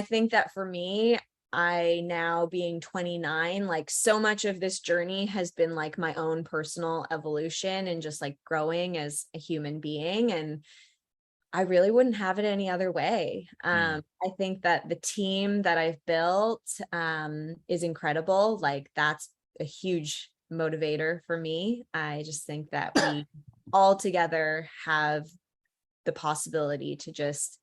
think that for me, I now being 29, like so much of this journey has been like my own personal evolution and just like growing as a human being. And I really wouldn't have it any other way. I think that the team that I've built is incredible. Like that's a huge motivator for me. I just think that we all together have the possibility to just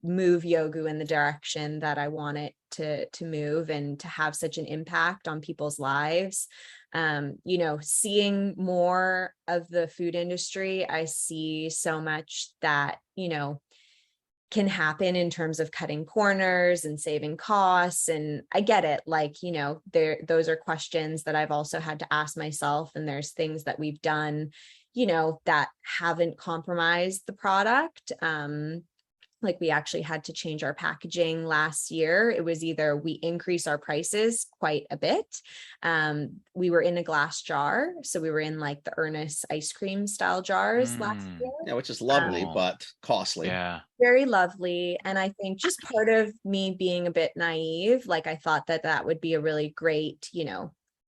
move Yogu in the direction that I want it to move and to have such an impact on people's lives. Seeing more of the food industry, I see so much that, can happen in terms of cutting corners and saving costs. And I get it. Like, those are questions that I've also had to ask myself. And there's things that we've done, that haven't compromised the product. Like we actually had to change our packaging last year. It was either we increase our prices quite a bit. We were in a glass jar. So we were in like the Ernest ice cream style jars last year. Yeah, which is lovely, Oh. but costly. Yeah. Very lovely. And I think just part of me being a bit naive, like I thought that that would be a really great,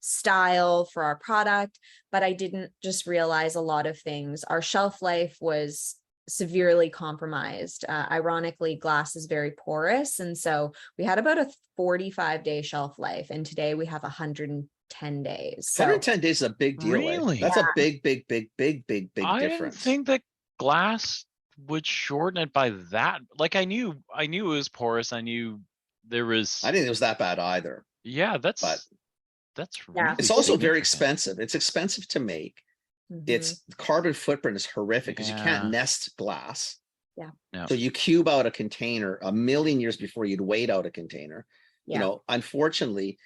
style for our product, but I didn't just realize a lot of things. Our shelf life was severely compromised. Ironically, glass is very porous. And so we had about a 45-day shelf life. And today we have 110 days. So 110 days is a big deal. Really? That's a big I didn't difference. think that glass would shorten it by that. Like I knew it was porous. I knew there was. I didn't think it was that bad either. Yeah, but that's Yeah. really It's also very significant. expensive. It's expensive to make. mhm. Its carbon footprint is horrific because you can't Yeah. nest glass. Yeah. Yeah. So you cube out a container a million years before you'd weight out a container. Yeah. Unfortunately,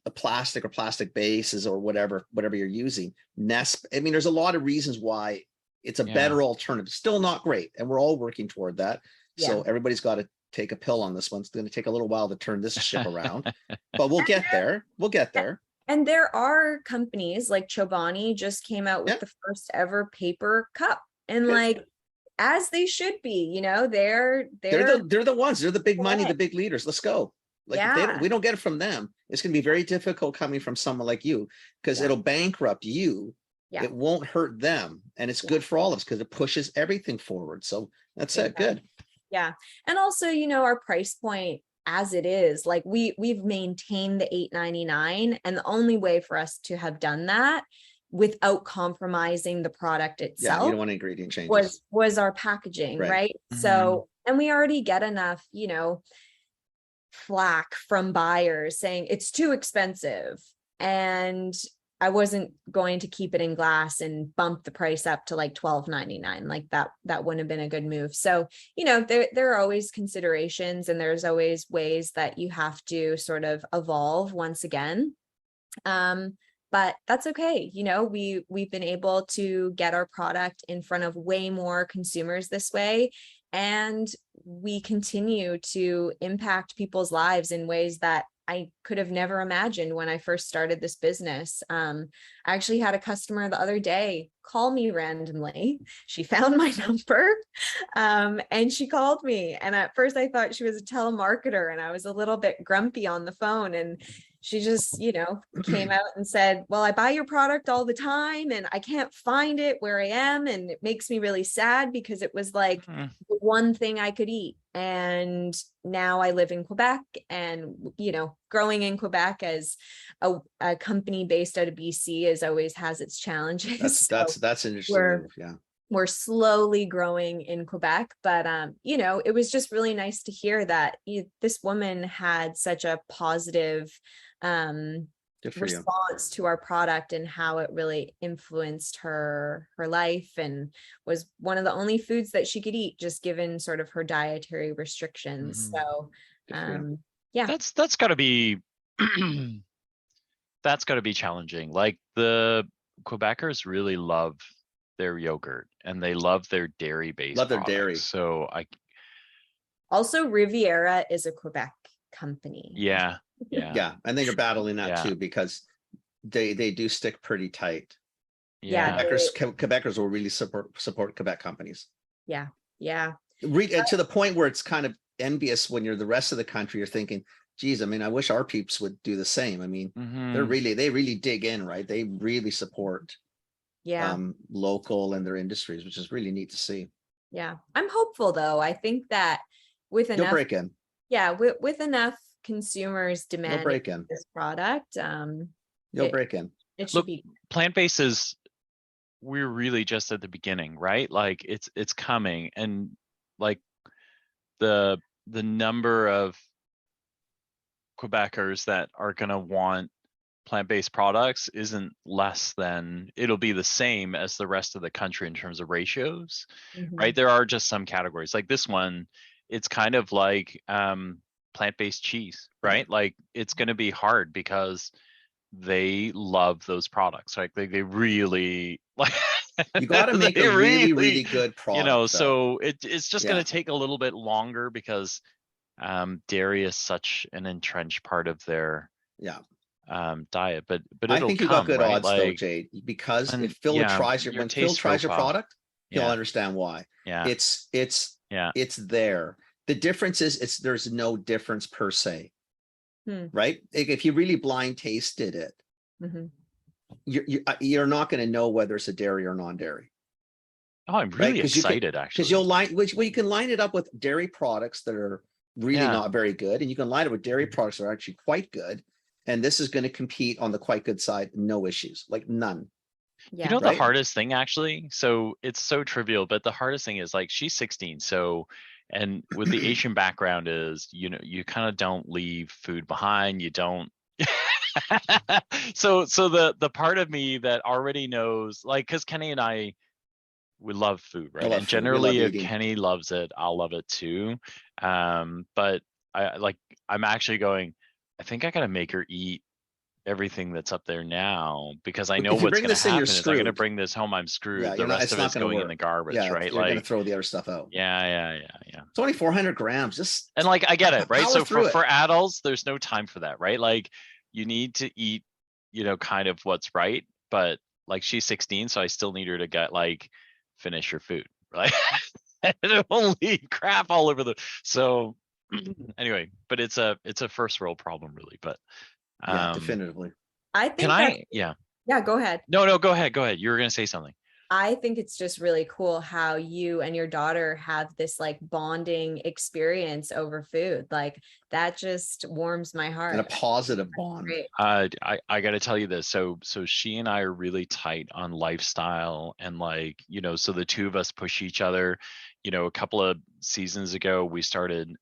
a plastic or plastic bases or whatever you're using nest. I mean, there's a lot of reasons why it's a Yeah. better alternative. Still not great, and we're all working toward that. So Yeah. everybody's got to take a pill on this one. It's going to take a little while to turn this ship around, but we'll get there. We'll get there. And there are companies like Chobani just came out with Yeah. the first ever paper cup, and Good. like as they should be, they're They're the ones. They're the big money, the Correct. big leaders. Let's go. Like if Yeah. we don't get it from them, it's going to be very difficult coming from someone like you because Yeah. it'll bankrupt you. Yeah. It won't hurt them, and it's Yeah. good for all of us because it pushes everything forward. So that's it. Good. Yeah. And also, our price point as it is, like we've maintained the $8.99, and the only way for us to have done that without compromising the product Yeah, you itself don't want ingredient changes. was our packaging, Right. right? Mhm. So, and we already get enough, flack from buyers saying it's too expensive, and I wasn't going to keep it in glass and bump the price up to like $12.99. Like that wouldn't have been a good move. So, there are always considerations, and there's always ways that you have to sort of evolve once again. But that's okay. We've been able to get our product in front of way more consumers this way. And we continue to impact people's lives in ways that I could have never imagined when I first started this business. I actually had a customer the other day call me randomly. She found my number, and she called me. And at first I thought she was a telemarketer, and I was a little bit grumpy on the phone. And she just, came out and said, well, I buy your product all the time and I can't find it where I am. And it makes me really sad because it was like Hmm. the one thing I could eat. And now I live in Quebec, and, growing in Quebec as a company based out of BC always has its challenges. So That's an interesting we're- move. Yeah. we're slowly growing in Quebec, but it was just really nice to hear that this woman had such a positive Good for you. response to our product and how it really influenced her life, and was one of the only foods that she could eat, just given sort of her dietary restrictions. Mhm. So Good for you. yeah. That's got to be that's got to be challenging. Like the Quebecers really love their yogurt, and they love their dairy-based Love their products. dairy. So Also, Riviera is a Quebec company. yeah. Yeah. And then you're battling that Yeah. too, because they do stick pretty tight. Yeah. Quebecers will really support Quebec companies. Yeah. To the point where it's kind of envious when you're the rest of the country. You're thinking, geez, I mean, I wish our peeps would do the same. I mean, Mhm. they really dig in, right? They really support Yeah. local and their industries, which is really neat to see. Yeah. I'm hopeful though. I think that with You'll enough, break in. yeah, with enough consumers You'll demanding break in. this product, You'll break in. it should Look, be. Plant-based is, we're really just at the beginning, right? Like it's coming, and like the number of Quebecers that are going to want plant-based products isn't less than, it'll be the same as the rest of the country in terms of ratios, Mhm. right? There are just some categories like this one. It's kind of like plant-based cheese, right? Like it's going to be hard because they love those products. Like they really like You got to make they a really good you know, product, though. so it's just Yeah. going to take a little bit longer because dairy is such an entrenched part of their Yeah. diet, but I it'll think you got come, good right? odds though, Like, Jade, because and if Phil yeah, tries your when Phil taste tries your profile. product, he'll Yeah, understand why. yeah, It's yeah. it's there. The difference is there's no difference per se, Hmm. right? If you really blind tasted it, Mhm. you're not going to know whether it's a dairy or non-dairy, Oh, I'm right? really excited Because you'll actually. well, you can line it up with dairy products that are really Yeah. not very good, and you can line it with dairy products that are actually quite good. And this is going to compete on the quite good side, no issues, like none. You Yeah. know the Right? hardest thing actually, so it's so trivial, but the hardest thing is like she's 16, so and with the Asian background is, you know, you kind of don't leave food behind, you don't so the part of me that already knows, like, because Kenny and I, we love food, I right? love And food. We love generally if eating. Kenny loves it, I'll love it too. But I like, I'm actually going, I think I gotta make her eat everything that's up there now, because I know If you what's bring going to this in, you're happen is I'm going to screwed. bring this home, I'm Yeah, screwed. The you're not. rest It's of not it's going to going in work. the garbage, Yeah, right? you're going to Like, throw the other stuff out. yeah. It's only 400 grams. Just And like, I get it, right? power So through it. for adults, there's no time for that, right? Like, you need to eat, you know, kind of what's right. But like, she's 16, so I still need her to get like, finish her food, right? And it won't leave crap all over the. So anyway, but it's a first world problem, really. But Yeah, definitively. I can think that, I? Yeah. yeah, go ahead. No, go ahead. You were going to say something. I think it's just really cool how you and your daughter have this like bonding experience over food. Like that just warms my And a heart. positive bond. Great. I got to tell you this. So she and I are really tight on lifestyle, and like, you know, so the two of us push each other. You know, a couple of seasons ago, we started,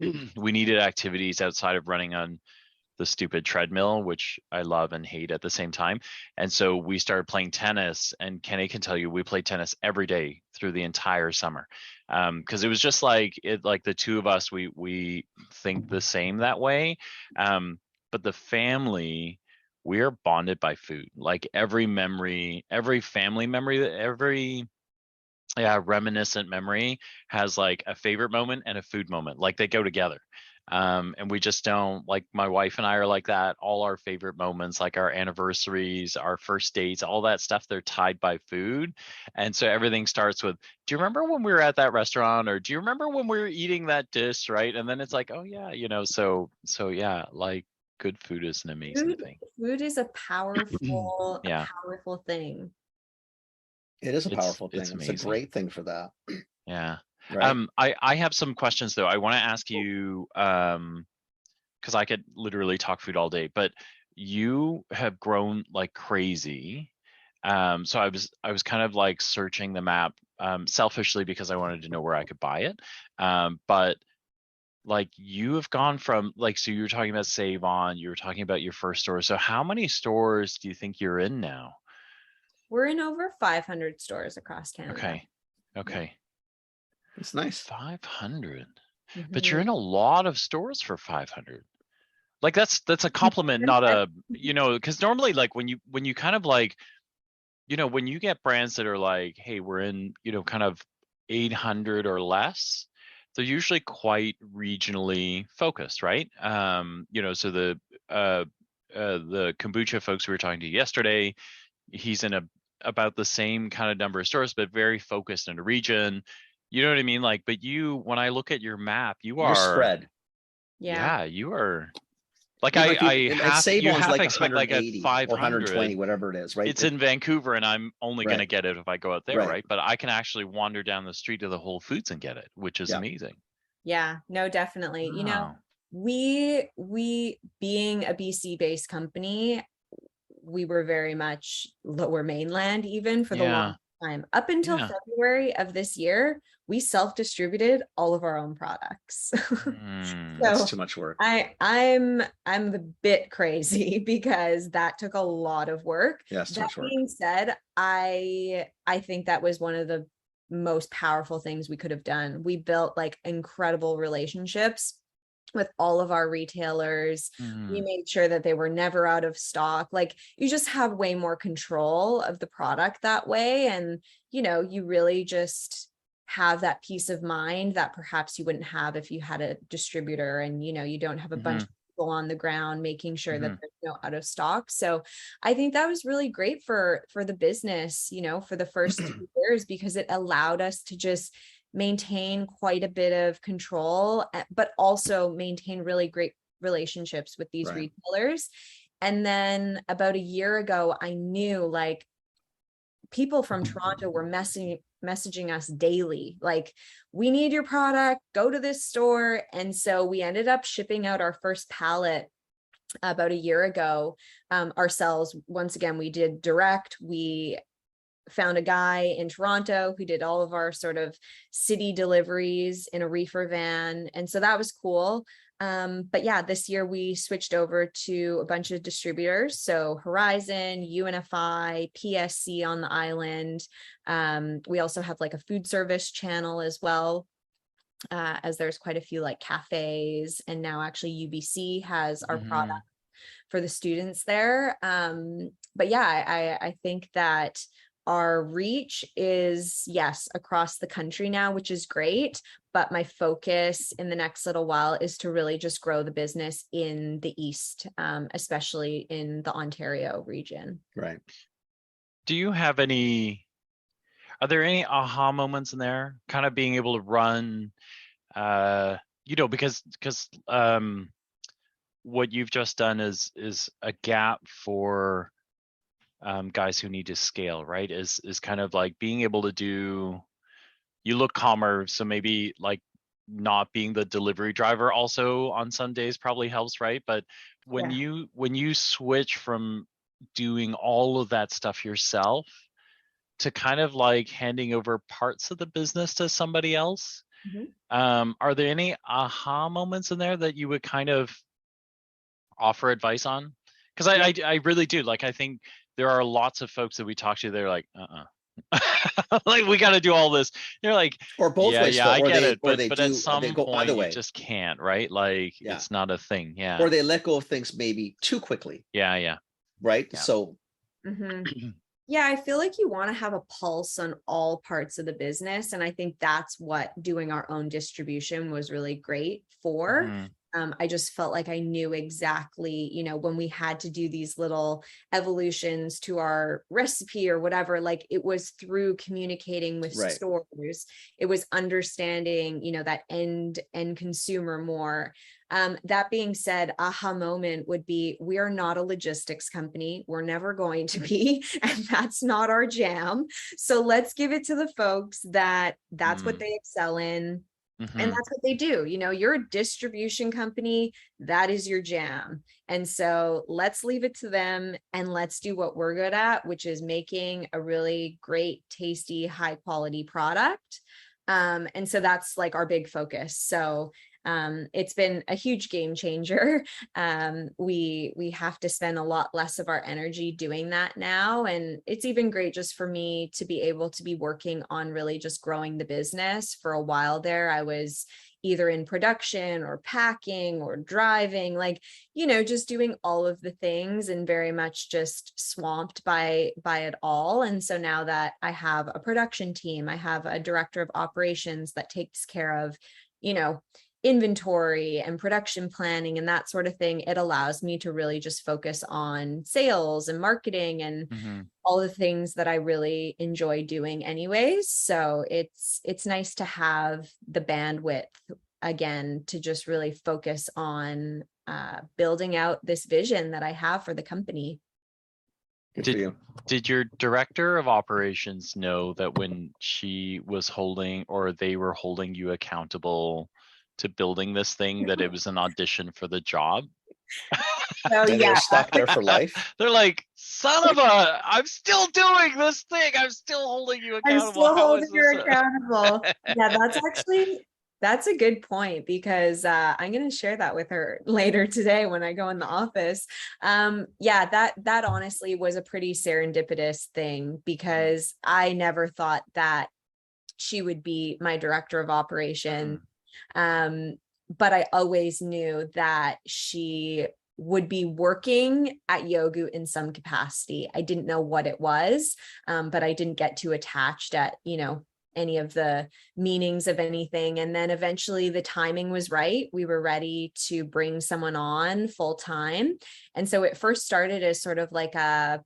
we needed activities outside of running on the stupid treadmill, which I love and hate at the same time. And so we started playing tennis, and Kenny can tell you, we played tennis every day through the entire summer. Because it was just like like the two of us, we think the same that way. But the family, we are bonded by food. Like every memory, every family memory, every reminiscent memory has like a favorite moment and a food moment. Like they go together. And we just don't, like, my wife and I are like that. All our favorite moments, like our anniversaries, our first dates, all that stuff, they're tied by food. And so everything starts with, do you remember when we were at that restaurant? Or do you remember when we were eating that dish? Right. And then it's like, oh yeah, you know, so yeah, like good food is an amazing thing. Food is a powerful, Yeah. powerful thing. It is a powerful thing. It's It's a amazing. great thing for that. Yeah. Right. I have some questions though. I want to ask you, because I could literally talk food all day, but you have grown like crazy. So I was kind of like searching the map, selfishly because I wanted to know where I could buy it. But like you have gone from like, so you were talking about Save On, you were talking about your first store. So how many stores do you think you're in now? We're in over 500 stores across Canada. Okay. It's nice. 500. But Mhm. you're in a lot of stores for 500. Like that's a compliment, not a, you know, because normally like when you kind of like, you know, when you get brands that are like, hey, we're in, you know, kind of 800 or less, they're usually quite regionally focused, right? You know, so the kombucha folks we were talking to yesterday, he's in about the same kind of number of stores, but very focused in a region. You know what I mean? Like, but you, when I look at your map, You're spread. yeah, you are. Like Yeah, but Save you On's half like expect like at 180 or 120, 500, whatever it is, right? it's in Vancouver and I'm only going to Right. get it if I go out there, Right. right? But I can actually wander down the street to the Whole Foods and get it, which is Yeah. amazing. Yeah, no, definitely. You know, Wow. we being a BC based company, we were very much lower mainland even for the long time. Up until Yeah. February of this year, we self-distributed all of our own products. That's So too much work. I'm a bit crazy because that took a lot of work. Yeah, it's too That much work. being said, I think that was one of the most powerful things we could have done. We built like incredible relationships with all of our retailers. We made sure that they were never out of stock. Like, you just have way more control of the product that way. And, you know, you really just have that peace of mind that perhaps you wouldn't have if you had a distributor, and, you know, you don't have a bunch of people on the ground making sure that there's no out of stock. So I think that was really great for the business, you know, for the first 2 years, because it allowed us to just maintain quite a bit of control, but also maintain really great relationships with these retailers. And then about a year ago, I knew, like, people from Toronto were messaging us daily, like, we need your product, go to this store. And so we ended up shipping out our first pallet about a year ago, ourselves. Once again, we did direct. We found a guy in Toronto who did all of our sort of city deliveries in a reefer van. And so that was cool. But yeah, this year we switched over to a bunch of distributors. So Horizon, UNFI, PSC on the island. We also have like a food service channel as well, as there's quite a few like cafes, and now actually UBC has our product for the students there. But yeah, I think that our reach is, yes, across the country now, which is great. But my focus in the next little while is to really just grow the business in the East, especially in the Ontario region. Right. Do you have are there any aha moments in there? Kind of being able to run, you know, because what you've just done is a gap for guys who need to scale, right? Is kind of like being able to do, you look calmer, so maybe like not being the delivery driver also on some days probably helps, right? But when you switch from doing all of that stuff yourself to kind of like handing over parts of the business to somebody else, are there any aha moments in there that you would kind of offer advice on? Because I really do, like, I think there are lots of folks that we talk to, they're like, like, we got to do all this. They're like, or both ways. Yeah, I get it. Or But at some they go point, either way. you just can't, right? Like, it's not a thing. Yeah. Or they let go of things maybe too quickly. Yeah. Right. Yeah. So. Yeah, I feel like you want to have a pulse on all parts of the business. And I think that's what doing our own distribution was really great for. I just felt like I knew exactly, you know, when we had to do these little evolutions to our recipe or whatever, like, it was through communicating with stores. It was understanding, you know, that end consumer more. That being said, aha moment would be, we are not a logistics company. We're never going to be, and that's not our jam. So let's give it to the folks that's what they excel in. And that's what they do. You know, you're a distribution company, that is your jam. And so let's leave it to them, and let's do what we're good at, which is making a really great, tasty, high quality product. And so that's like our big focus. So it's been a huge game changer. We have to spend a lot less of our energy doing that now. And it's even great just for me to be able to be working on really just growing the business. For a while there, I was either in production or packing or driving, like, you know, just doing all of the things and very much just swamped by it all. And so now that I have a production team, I have a director of operations that takes care of, you know, inventory and production planning and that sort of thing, it allows me to really just focus on sales and marketing and all the things that I really enjoy doing anyways. So it's nice to have the bandwidth again to just really focus on building out this vision that I have for the company. Did your director of operations know that when she was holding, or they were holding you accountable to building this thing, that it was an audition for the job? So They're stuck there for life. They're like, son of a, I'm still doing this thing. I'm still holding you accountable. I'm still holding you accountable. Yeah, that's a good point, because I'm going to share that with her later today when I go in the office. Yeah, that honestly was a pretty serendipitous thing, because I never thought that she would be my director of operations. but I always knew that she would be working at Yogu in some capacity. I didn't know what it was, but I didn't get too attached at, any of the meanings of anything. And then eventually the timing was right. We were ready to bring someone on full time. And so it first started as sort of like a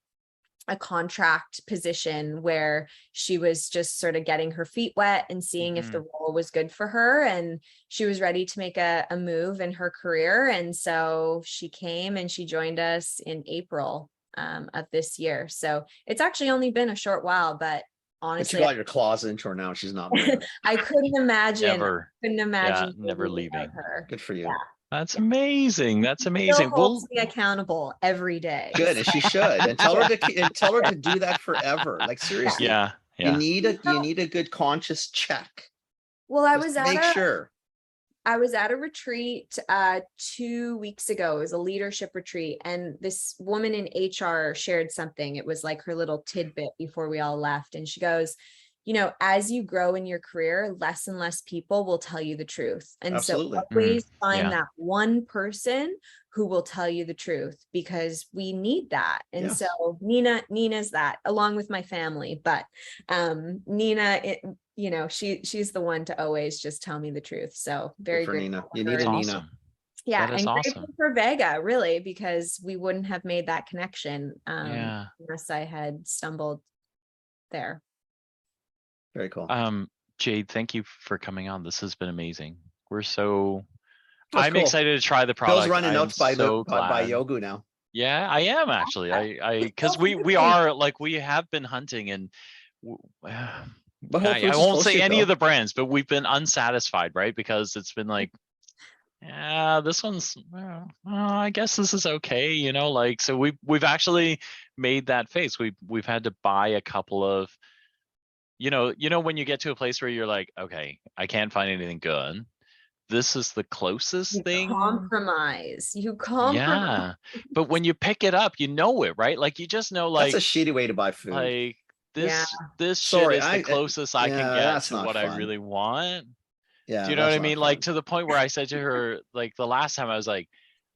contract position where she was just sort of getting her feet wet and seeing if the role was good for her. And she was ready to make a move in her career. And so she came and she joined us in April of this year. So it's actually only been a short while, but honestly, you got your claws into her now. She's not moving. I couldn't imagine. Never. Never leaving. Her. Good for you. Yeah. That's amazing. That's amazing. Still holds me accountable every day. Good, and she should. And tell her to do that forever. Like seriously. Yeah. You need a good conscious check. Well, I Just was make sure. I was at a retreat 2 weeks ago. It was a leadership retreat, and this woman in HR shared something. It was like her little tidbit before we all left. And she goes, as you grow in your career, less and less people will tell you the truth. And Absolutely. so always find Yeah. that one person who will tell you the truth, because we need that. And Yes. so Nina's that, along with my family. But Nina, she's the one to always just tell me the truth. So very Good for grateful Nina. for You her. need a That's Nina. awesome. Yeah, That is and awesome. grateful for Vega, really, because we wouldn't have made that connection Yeah. unless I had stumbled there. Very cool. Jade, thank you for coming on. This has been amazing. That's I'm cool. excited to try the product. Bill's running I'm out by so by glad. Yogu now. Yeah, I am actually. Because we Hopefully. are like, we have been hunting, and But Whole Foods I is won't close to say you, any Bill. of the brands, but we've been unsatisfied, right? Because it's been like, yeah, this one's, I guess this is okay, like, so we've actually made that face. We've had to buy a couple of, when you get to a place where you're like, okay, I can't find anything good. This is the closest thing. You compromise. Yeah, but when you pick it up, you know it, right? Like, you just know, like, That's a shitty way to buy food. like this Sorry, shit is the closest I can get that's to not what I fun. really want. Yeah, Do you know what that's I not mean? fun. Like, to the point where I said to her, like, the last time, I was like,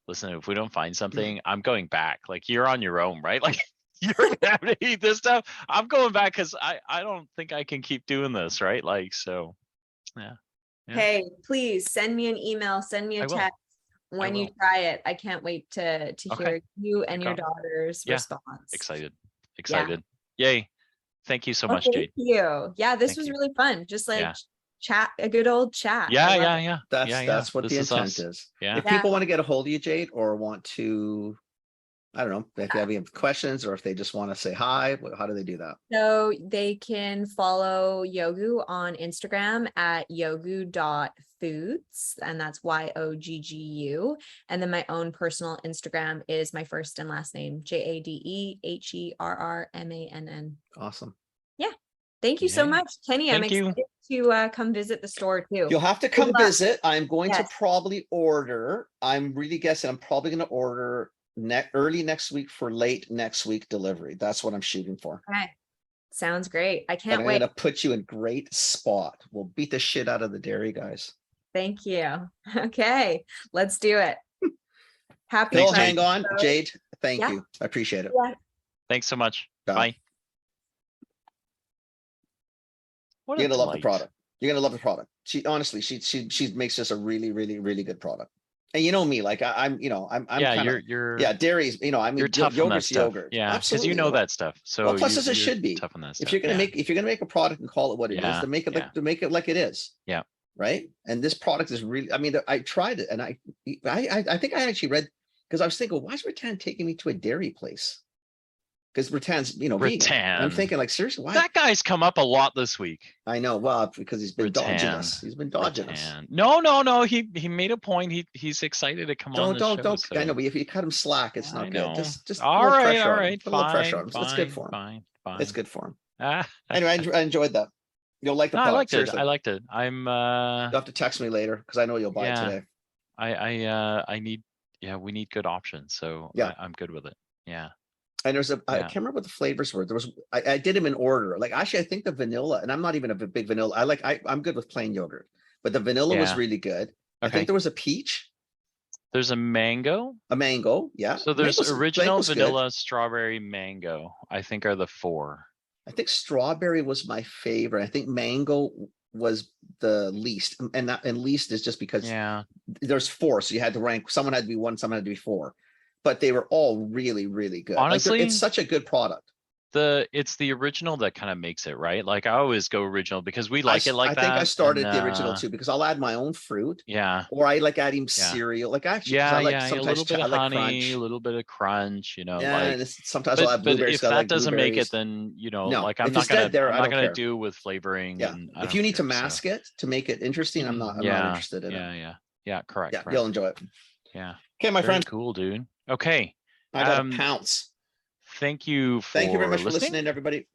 listen, if we don't find something, I'm going back. Like, you're on your own, right? Like, you're gonna have to eat this stuff. I'm going back because I don't think I can keep doing this, right? Like, so yeah. Hey, please send me an email, send me I a will. text when you will. try it. I can't wait to hear you and your Got it. daughter's Yeah. response. Excited. Yay. Thank you so much, Thank Jade. you. Yeah, this Thank was you. really fun. Just like Yeah. chat, a good old chat. I love it. That's what This the is intent us. is. Yeah. If people want to get a hold of you, Jade, or want to, I don't know, if you have any questions, or if they just want to say hi, how do they do that? So they can follow Yogu on Instagram at yogu.foods, and that's YOGGU. And then my own personal Instagram is my first and last name, JadeHerrmann. Awesome. Yeah. Thank you so Yay. much, Kenny. I'm Thank you. excited to come visit the store too. You'll have to Good come luck. visit. I'm going to Yes. probably order. I'm really guessing I'm probably going to order early next week for late next week delivery. That's what I'm shooting for. Okay. Sounds great. I And can't I'm wait. going to put you in great spot. We'll beat the shit out of the dairy guys. Thank you. Okay, let's do it. Happy Bill, Thanks, Friday. hang on. Jade, thank Yeah. you. I appreciate it. Yeah. Thanks so much. Bye. Bye. What You're a gonna love the delight. product. You're gonna love the product. She honestly, she makes this a really, really, really good product. And you know me, like I'm Yeah, kind of you're dairies. I mean, you're tough on that yogurt's stuff. yogurt. Yeah, because Absolutely. you know that stuff. So Well, plus, as it you're should be. tough on that If stuff. you're gonna Yeah. make a product and call it what it is, Yeah, to make it yeah. like it is. Yeah. Right. And this product is really. I mean, I tried it, and I think I actually read, because I was thinking, why is Rattan taking me to a dairy place? Because Rattan's vegan. And I'm Rattan. thinking, like, seriously, why? That guy's come up a lot this week. I know. Well, because he's been dodging Rattan. us. He's been dodging us. Rattan. No. He made a point. He's excited to come on the show. Don't. So. I know, but if you cut him slack, it's I not know. good. Just all put a little right, pressure all on him. right. Put a little pressure on him. Fine, It's good for him. Fine. It's good for him. Ah. Anyway, I enjoyed that. You'll like the No, I product. liked it. Seriously. I liked it. I'm You'll have to text me later, because I know you'll buy it Yeah. today. I need, we need good options. So Yeah. I'm good with it. Yeah. And I can't Yeah. remember what the flavors were. I did them in order. Like, actually, I think the vanilla, and I'm not even a big vanilla. I'm good with plain yogurt, but the vanilla was Yeah. really good. I Okay, think there was a peach, there's a mango. a mango. Yeah. So there's Mango's- original, mango's good. vanilla, strawberry, mango, I think are the four. I think strawberry was my favorite. I think mango was the least, and least is just because Yeah, there's four, so you had to rank. Someone had to be one, someone had to be four, but they were all really, really good. Like, honestly, it's such a good product. it's the original that kind of makes it, right? Like I always go original because we like it like I that. think I started and, the original too because I'll add my own fruit, Yeah, or I like adding Yeah. cereal. Like actually, 'cause I like a sometimes little bit I of like honey, crunch. a little bit of crunch, Yeah, like. and sometimes I'll have But blueberries. if 'Cause I that like doesn't make it, blueberries. then No, like if it's dead there, I'm I not don't gonna care. do with flavoring, Yeah, and I if don't you need to care, so. mask it to make it interesting, I'm not Yeah, interested in it. Yeah, correct, Yeah, correct. you'll enjoy it. Yeah, Okay, my very friend, cool, dude. Okay, I gotta um, pounce. thank you for Thank you very much for listening. listening, everybody.